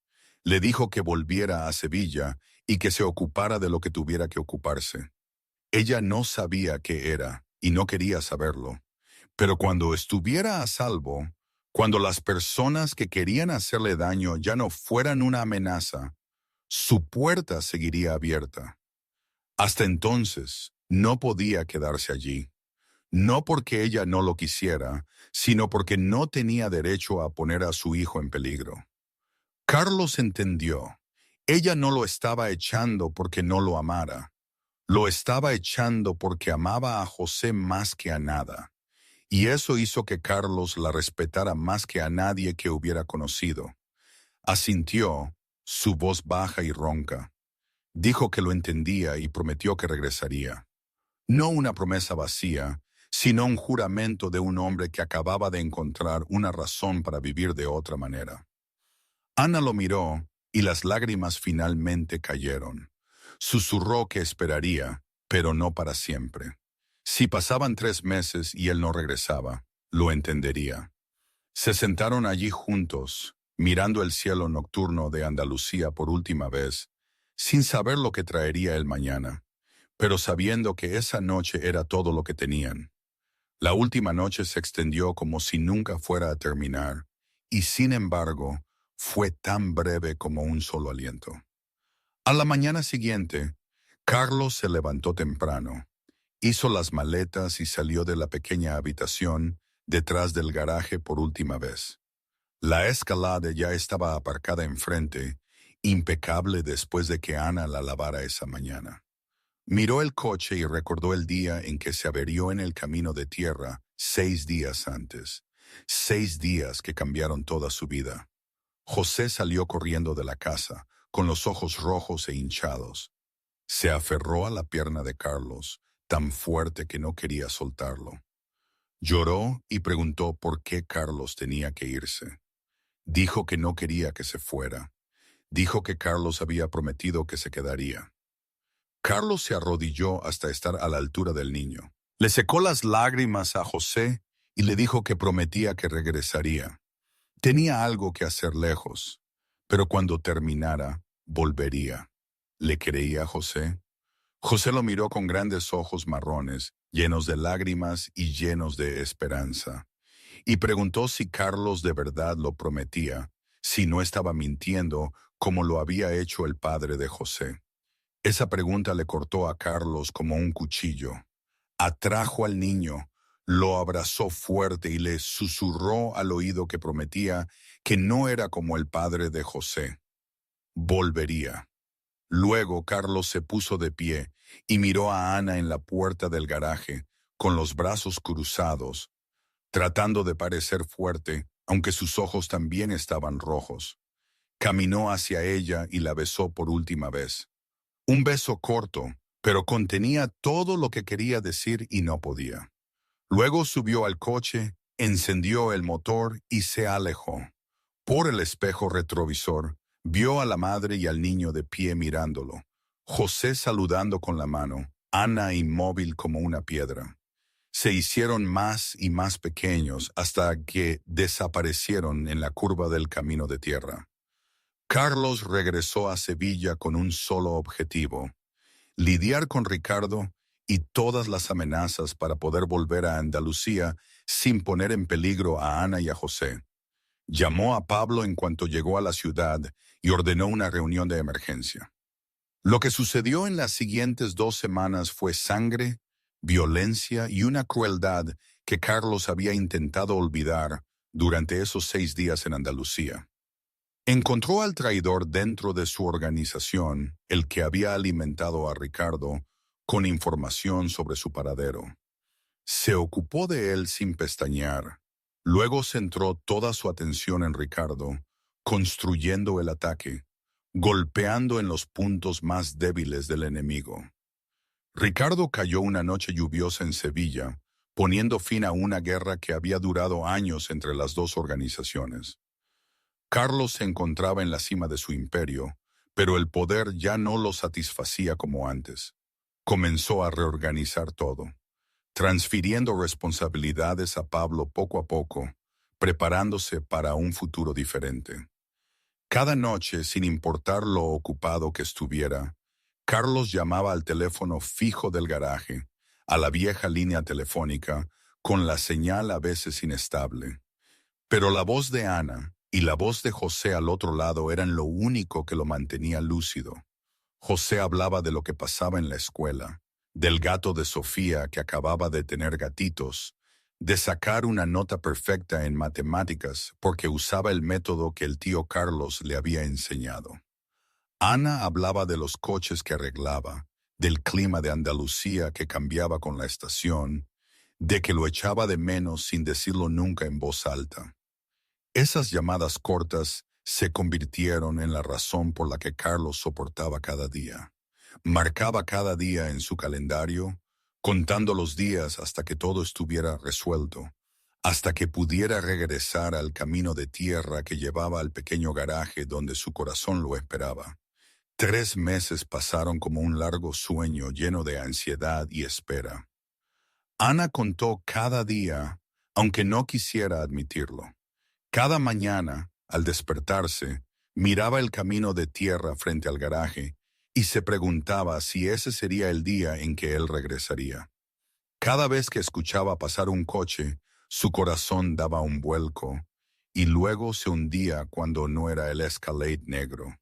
Speaker 1: Le dijo que volviera a Sevilla y que se ocupara de lo que tuviera que ocuparse. Ella no sabía qué era y no quería saberlo, pero cuando estuviera a salvo, cuando las personas que querían hacerle daño ya no fueran una amenaza, su puerta seguiría abierta. Hasta entonces, no podía quedarse allí. No porque ella no lo quisiera, sino porque no tenía derecho a poner a su hijo en peligro. Carlos entendió. Ella no lo estaba echando porque no lo amara. Lo estaba echando porque amaba a José más que a nada. Y eso hizo que Carlos la respetara más que a nadie que hubiera conocido. Asintió, su voz baja y ronca. Dijo que lo entendía y prometió que regresaría. No una promesa vacía, sino un juramento de un hombre que acababa de encontrar una razón para vivir de otra manera. Ana lo miró y las lágrimas finalmente cayeron. Susurró que esperaría, pero no para siempre. Si pasaban 3 meses y él no regresaba, lo entendería. Se sentaron allí juntos, mirando el cielo nocturno de Andalucía por última vez, sin saber lo que traería el mañana, pero sabiendo que esa noche era todo lo que tenían. La última noche se extendió como si nunca fuera a terminar, y sin embargo, fue tan breve como un solo aliento. A la mañana siguiente, Carlos se levantó temprano, hizo las maletas y salió de la pequeña habitación detrás del garaje por última vez. La Escalade ya estaba aparcada enfrente, impecable después de que Ana la lavara esa mañana. Miró el coche y recordó el día en que se averió en el camino de tierra 6 días antes. 6 días que cambiaron toda su vida. José salió corriendo de la casa, con los ojos rojos e hinchados. Se aferró a la pierna de Carlos, tan fuerte que no quería soltarlo. Lloró y preguntó por qué Carlos tenía que irse. Dijo que no quería que se fuera. Dijo que Carlos había prometido que se quedaría. Carlos se arrodilló hasta estar a la altura del niño. Le secó las lágrimas a José y le dijo que prometía que regresaría. Tenía algo que hacer lejos, pero cuando terminara, volvería. ¿Le creía a José? José lo miró con grandes ojos marrones, llenos de lágrimas y llenos de esperanza, y preguntó si Carlos de verdad lo prometía, si no estaba mintiendo como lo había hecho el padre de José. Esa pregunta le cortó a Carlos como un cuchillo. Atrajo al niño, lo abrazó fuerte y le susurró al oído que prometía que no era como el padre de José. Volvería. Luego Carlos se puso de pie y miró a Ana en la puerta del garaje, con los brazos cruzados, tratando de parecer fuerte, aunque sus ojos también estaban rojos. Caminó hacia ella y la besó por última vez. Un beso corto, pero contenía todo lo que quería decir y no podía. Luego subió al coche, encendió el motor y se alejó. Por el espejo retrovisor, vio a la madre y al niño de pie mirándolo. José saludando con la mano, Ana inmóvil como una piedra. Se hicieron más y más pequeños hasta que desaparecieron en la curva del camino de tierra. Carlos regresó a Sevilla con un solo objetivo: lidiar con Ricardo y todas las amenazas para poder volver a Andalucía sin poner en peligro a Ana y a José. Llamó a Pablo en cuanto llegó a la ciudad y ordenó una reunión de emergencia. Lo que sucedió en las siguientes 2 semanas fue sangre, violencia y una crueldad que Carlos había intentado olvidar durante esos 6 días en Andalucía. Encontró al traidor dentro de su organización, el que había alimentado a Ricardo con información sobre su paradero. Se ocupó de él sin pestañear. Luego centró toda su atención en Ricardo, construyendo el ataque, golpeando en los puntos más débiles del enemigo. Ricardo cayó una noche lluviosa en Sevilla, poniendo fin a una guerra que había durado años entre las dos organizaciones. Carlos se encontraba en la cima de su imperio, pero el poder ya no lo satisfacía como antes. Comenzó a reorganizar todo, transfiriendo responsabilidades a Pablo poco a poco, preparándose para un futuro diferente. Cada noche, sin importar lo ocupado que estuviera, Carlos llamaba al teléfono fijo del garaje, a la vieja línea telefónica, con la señal a veces inestable. Pero la voz de Ana y la voz de José al otro lado eran lo único que lo mantenía lúcido. José hablaba de lo que pasaba en la escuela, del gato de Sofía que acababa de tener gatitos, de sacar una nota perfecta en matemáticas porque usaba el método que el tío Carlos le había enseñado. Ana hablaba de los coches que arreglaba, del clima de Andalucía que cambiaba con la estación, de que lo echaba de menos sin decirlo nunca en voz alta. Esas llamadas cortas se convirtieron en la razón por la que Carlos soportaba cada día. Marcaba cada día en su calendario, contando los días hasta que todo estuviera resuelto, hasta que pudiera regresar al camino de tierra que llevaba al pequeño garaje donde su corazón lo esperaba. 3 meses pasaron como un largo sueño lleno de ansiedad y espera. Ana contó cada día, aunque no quisiera admitirlo. Cada mañana, al despertarse, miraba el camino de tierra frente al garaje y se preguntaba si ese sería el día en que él regresaría. Cada vez que escuchaba pasar un coche, su corazón daba un vuelco y luego se hundía cuando no era el Escalade negro.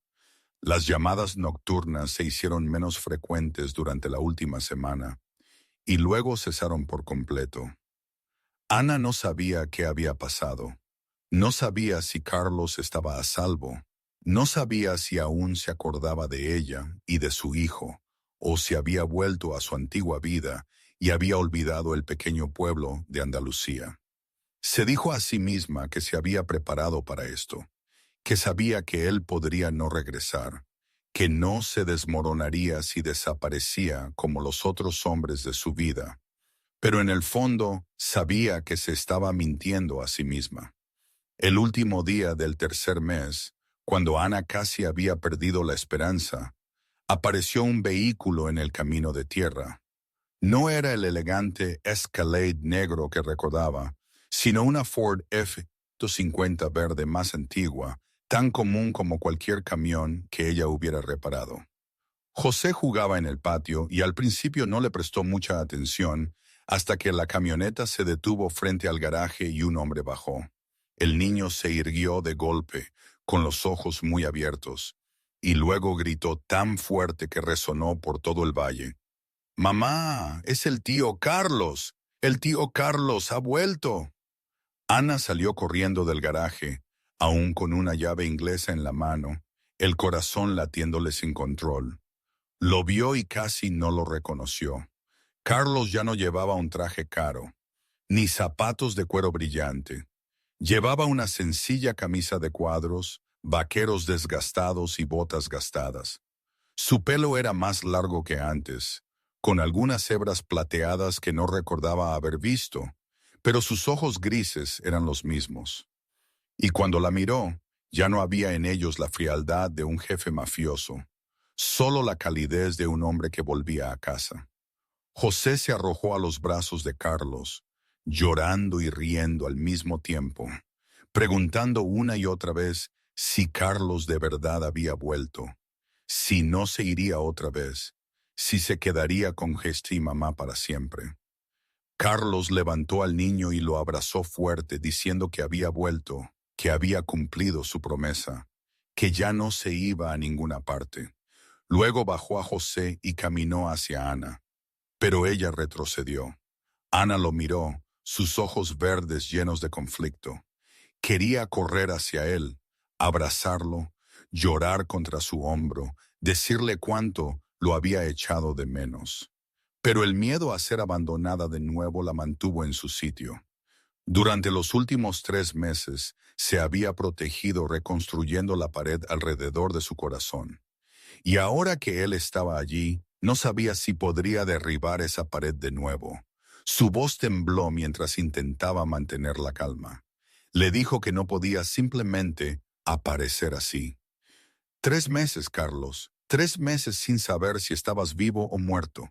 Speaker 1: Las llamadas nocturnas se hicieron menos frecuentes durante la última semana y luego cesaron por completo. Ana no sabía qué había pasado. No sabía si Carlos estaba a salvo. No sabía si aún se acordaba de ella y de su hijo, o si había vuelto a su antigua vida y había olvidado el pequeño pueblo de Andalucía. Se dijo a sí misma que se había preparado para esto, que sabía que él podría no regresar, que no se desmoronaría si desaparecía como los otros hombres de su vida, pero en el fondo sabía que se estaba mintiendo a sí misma. El último día del tercer mes, cuando Ana casi había perdido la esperanza, apareció un vehículo en el camino de tierra. No era el elegante Escalade negro que recordaba, sino una Ford F-150 verde más antigua, tan común como cualquier camión que ella hubiera reparado. José jugaba en el patio y al principio no le prestó mucha atención hasta que la camioneta se detuvo frente al garaje y un hombre bajó. El niño se irguió de golpe, con los ojos muy abiertos, y luego gritó tan fuerte que resonó por todo el valle. «¡Mamá! ¡Es el tío Carlos! ¡El tío Carlos ha vuelto!». Ana salió corriendo del garaje, aún con una llave inglesa en la mano, el corazón latiéndole sin control. Lo vio y casi no lo reconoció. Carlos ya no llevaba un traje caro, ni zapatos de cuero brillante. Llevaba una sencilla camisa de cuadros, vaqueros desgastados y botas gastadas. Su pelo era más largo que antes, con algunas hebras plateadas que no recordaba haber visto, pero sus ojos grises eran los mismos. Y cuando la miró, ya no había en ellos la frialdad de un jefe mafioso, solo la calidez de un hombre que volvía a casa. José se arrojó a los brazos de Carlos, llorando y riendo al mismo tiempo, preguntando una y otra vez si Carlos de verdad había vuelto, si no se iría otra vez, si se quedaría con Gesti y mamá para siempre. Carlos levantó al niño y lo abrazó fuerte, diciendo que había vuelto, que había cumplido su promesa, que ya no se iba a ninguna parte. Luego bajó a José y caminó hacia Ana, pero ella retrocedió. Ana lo miró, sus ojos verdes llenos de conflicto. Quería correr hacia él, abrazarlo, llorar contra su hombro, decirle cuánto lo había echado de menos. Pero el miedo a ser abandonada de nuevo la mantuvo en su sitio. Durante los últimos 3 meses se había protegido reconstruyendo la pared alrededor de su corazón. Y ahora que él estaba allí, no sabía si podría derribar esa pared de nuevo. Su voz tembló mientras intentaba mantener la calma. Le dijo que no podía simplemente aparecer así. 3 meses, Carlos. 3 meses sin saber si estabas vivo o muerto.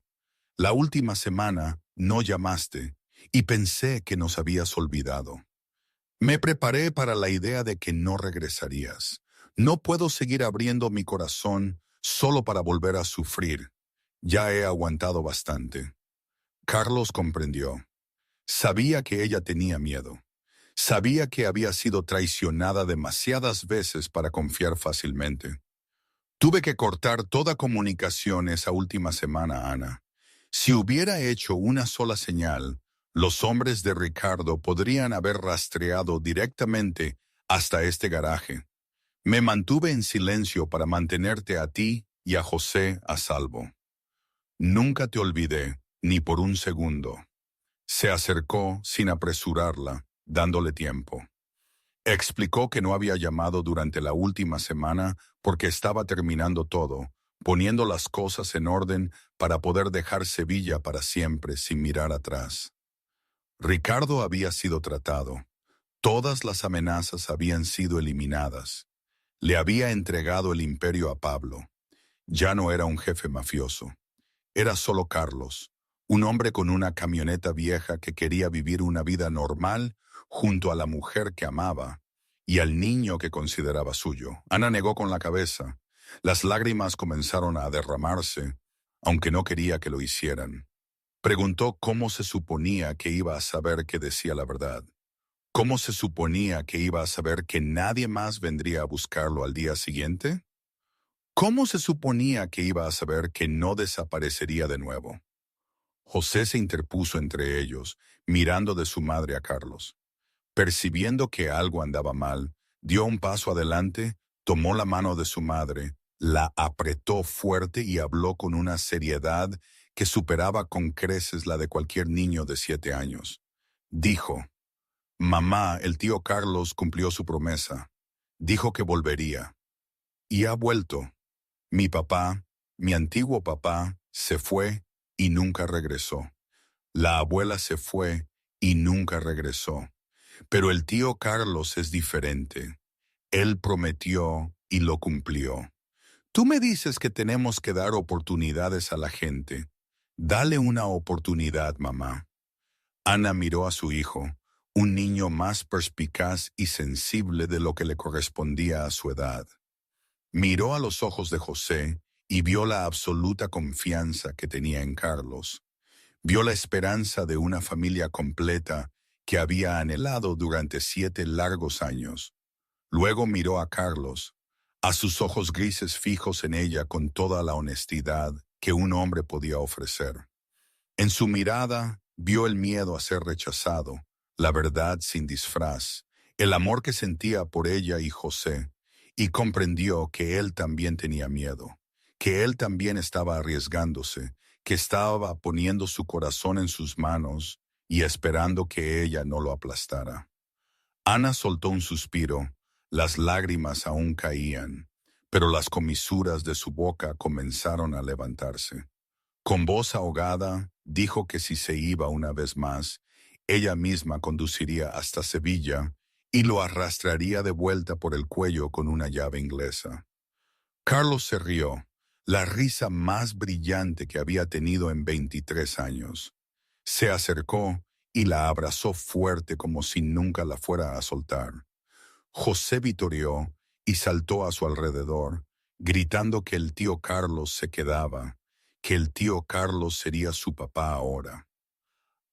Speaker 1: La última semana no llamaste y pensé que nos habías olvidado. Me preparé para la idea de que no regresarías. No puedo seguir abriendo mi corazón solo para volver a sufrir. Ya he aguantado bastante. Carlos comprendió. Sabía que ella tenía miedo. Sabía que había sido traicionada demasiadas veces para confiar fácilmente. Tuve que cortar toda comunicación esa última semana, Ana. Si hubiera hecho una sola señal, los hombres de Ricardo podrían haber rastreado directamente hasta este garaje. Me mantuve en silencio para mantenerte a ti y a José a salvo. Nunca te olvidé, ni por un segundo. Se acercó sin apresurarla, dándole tiempo. Explicó que no había llamado durante la última semana porque estaba terminando todo, poniendo las cosas en orden para poder dejar Sevilla para siempre sin mirar atrás. Ricardo había sido tratado. Todas las amenazas habían sido eliminadas. Le había entregado el imperio a Pablo. Ya no era un jefe mafioso. Era solo Carlos, un hombre con una camioneta vieja que quería vivir una vida normal junto a la mujer que amaba y al niño que consideraba suyo. Ana negó con la cabeza. Las lágrimas comenzaron a derramarse, aunque no quería que lo hicieran. Preguntó cómo se suponía que iba a saber que decía la verdad. ¿Cómo se suponía que iba a saber que nadie más vendría a buscarlo al día siguiente? ¿Cómo se suponía que iba a saber que no desaparecería de nuevo? José se interpuso entre ellos, mirando de su madre a Carlos. Percibiendo que algo andaba mal, dio un paso adelante, tomó la mano de su madre, la apretó fuerte y habló con una seriedad que superaba con creces la de cualquier niño de 7 años. Dijo: «Mamá, el tío Carlos cumplió su promesa. Dijo que volvería. Y ha vuelto. Mi papá, mi antiguo papá, se fue y nunca regresó. La abuela se fue y nunca regresó. Pero el tío Carlos es diferente. Él prometió y lo cumplió. Tú me dices que tenemos que dar oportunidades a la gente. Dale una oportunidad, mamá». Ana miró a su hijo, un niño más perspicaz y sensible de lo que le correspondía a su edad. Miró a los ojos de José y vio la absoluta confianza que tenía en Carlos. Vio la esperanza de una familia completa que había anhelado durante 7 largos años. Luego miró a Carlos, a sus ojos grises fijos en ella con toda la honestidad que un hombre podía ofrecer. En su mirada vio el miedo a ser rechazado, la verdad sin disfraz, el amor que sentía por ella y José, y comprendió que él también tenía miedo, que él también estaba arriesgándose, que estaba poniendo su corazón en sus manos y esperando que ella no lo aplastara. Ana soltó un suspiro, las lágrimas aún caían, pero las comisuras de su boca comenzaron a levantarse. Con voz ahogada, dijo que si se iba una vez más, ella misma conduciría hasta Sevilla y lo arrastraría de vuelta por el cuello con una llave inglesa. Carlos se rió, la risa más brillante que había tenido en 23 años. Se acercó y la abrazó fuerte como si nunca la fuera a soltar. José vitoreó y saltó a su alrededor, gritando que el tío Carlos se quedaba, que el tío Carlos sería su papá ahora.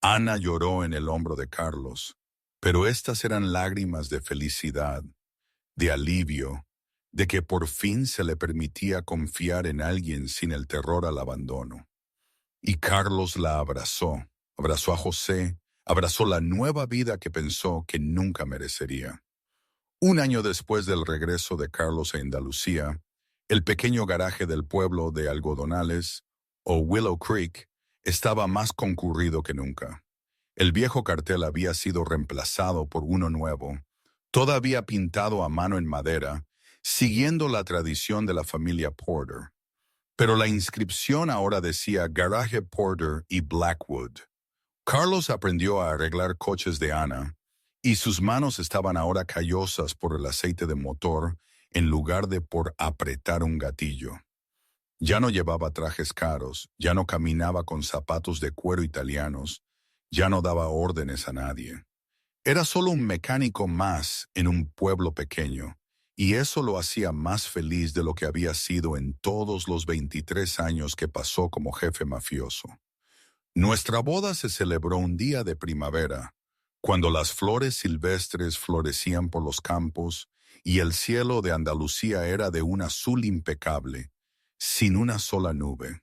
Speaker 1: Ana lloró en el hombro de Carlos, pero estas eran lágrimas de felicidad, de alivio, de que por fin se le permitía confiar en alguien sin el terror al abandono. Y Carlos la abrazó, abrazó a José, abrazó la nueva vida que pensó que nunca merecería. Un año después del regreso de Carlos a Andalucía, el pequeño garaje del pueblo de Algodonales, o Willow Creek, estaba más concurrido que nunca. El viejo cartel había sido reemplazado por uno nuevo, todavía pintado a mano en madera, siguiendo la tradición de la familia Porter. Pero la inscripción ahora decía Garaje Porter y Blackwood. Carlos aprendió a arreglar coches de Ana, y sus manos estaban ahora callosas por el aceite de motor en lugar de por apretar un gatillo. Ya no llevaba trajes caros, ya no caminaba con zapatos de cuero italianos, ya no daba órdenes a nadie. Era solo un mecánico más en un pueblo pequeño, y eso lo hacía más feliz de lo que había sido en todos los 23 años que pasó como jefe mafioso. Nuestra boda se celebró un día de primavera, cuando las flores silvestres florecían por los campos y el cielo de Andalucía era de un azul impecable, sin una sola nube.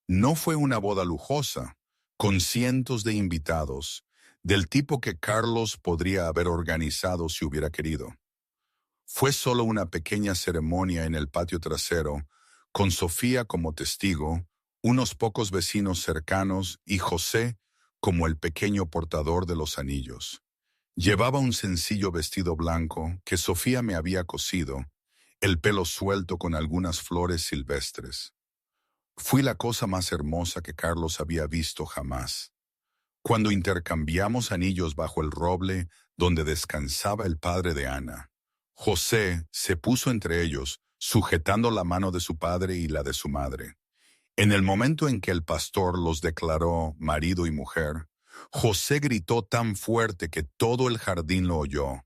Speaker 1: No fue una boda lujosa, con cientos de invitados, del tipo que Carlos podría haber organizado si hubiera querido. Fue solo una pequeña ceremonia en el patio trasero, con Sofía como testigo, unos pocos vecinos cercanos y José como el pequeño portador de los anillos. Llevaba un sencillo vestido blanco que Sofía me había cosido, el pelo suelto con algunas flores silvestres. Fui la cosa más hermosa que Carlos había visto jamás. Cuando intercambiamos anillos bajo el roble donde descansaba el padre de Ana, José se puso entre ellos, sujetando la mano de su padre y la de su madre. En el momento en que el pastor los declaró marido y mujer, José gritó tan fuerte que todo el jardín lo oyó.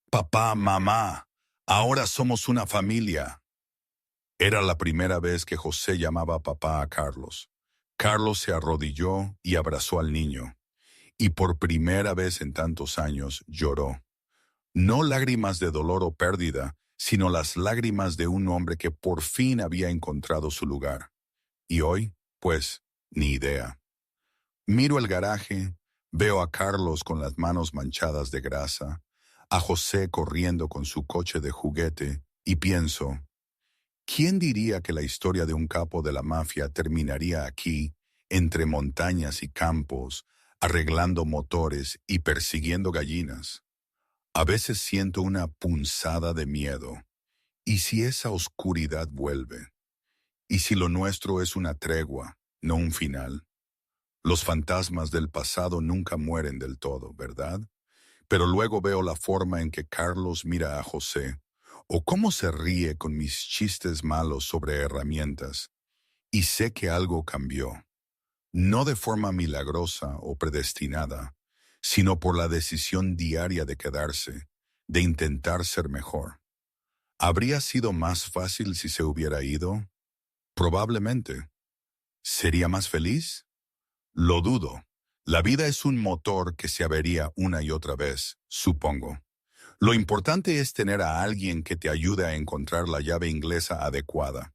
Speaker 1: «Papá, mamá, ahora somos una familia». Era la primera vez que José llamaba papá a Carlos. Carlos se arrodilló y abrazó al niño, y por primera vez en tantos años lloró. No lágrimas de dolor o pérdida, sino las lágrimas de un hombre que por fin había encontrado su lugar. Y hoy, pues, ni idea. Miro el garaje, veo a Carlos con las manos manchadas de grasa, a José corriendo con su coche de juguete, y pienso, ¿quién diría que la historia de un capo de la mafia terminaría aquí, entre montañas y campos, arreglando motores y persiguiendo gallinas? A veces siento una punzada de miedo. ¿Y si esa oscuridad vuelve? ¿Y si lo nuestro es una tregua, no un final? Los fantasmas del pasado nunca mueren del todo, ¿verdad? Pero luego veo la forma en que Carlos mira a José, o cómo se ríe con mis chistes malos sobre herramientas, y sé que algo cambió, no de forma milagrosa o predestinada, sino por la decisión diaria de quedarse, de intentar ser mejor. ¿Habría sido más fácil si se hubiera ido? Probablemente. ¿Sería más feliz? Lo dudo. La vida es un motor que se avería una y otra vez, supongo. Lo importante es tener a alguien que te ayude a encontrar la llave inglesa adecuada.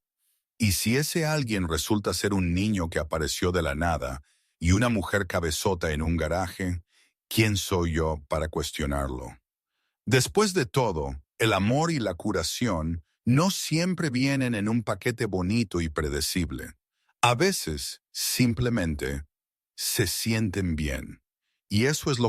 Speaker 1: Y si ese alguien resulta ser un niño que apareció de la nada y una mujer cabezota en un garaje, ¿quién soy yo para cuestionarlo? Después de todo, el amor y la curación no siempre vienen en un paquete bonito y predecible. A veces, simplemente, se sienten bien. Y eso es lo que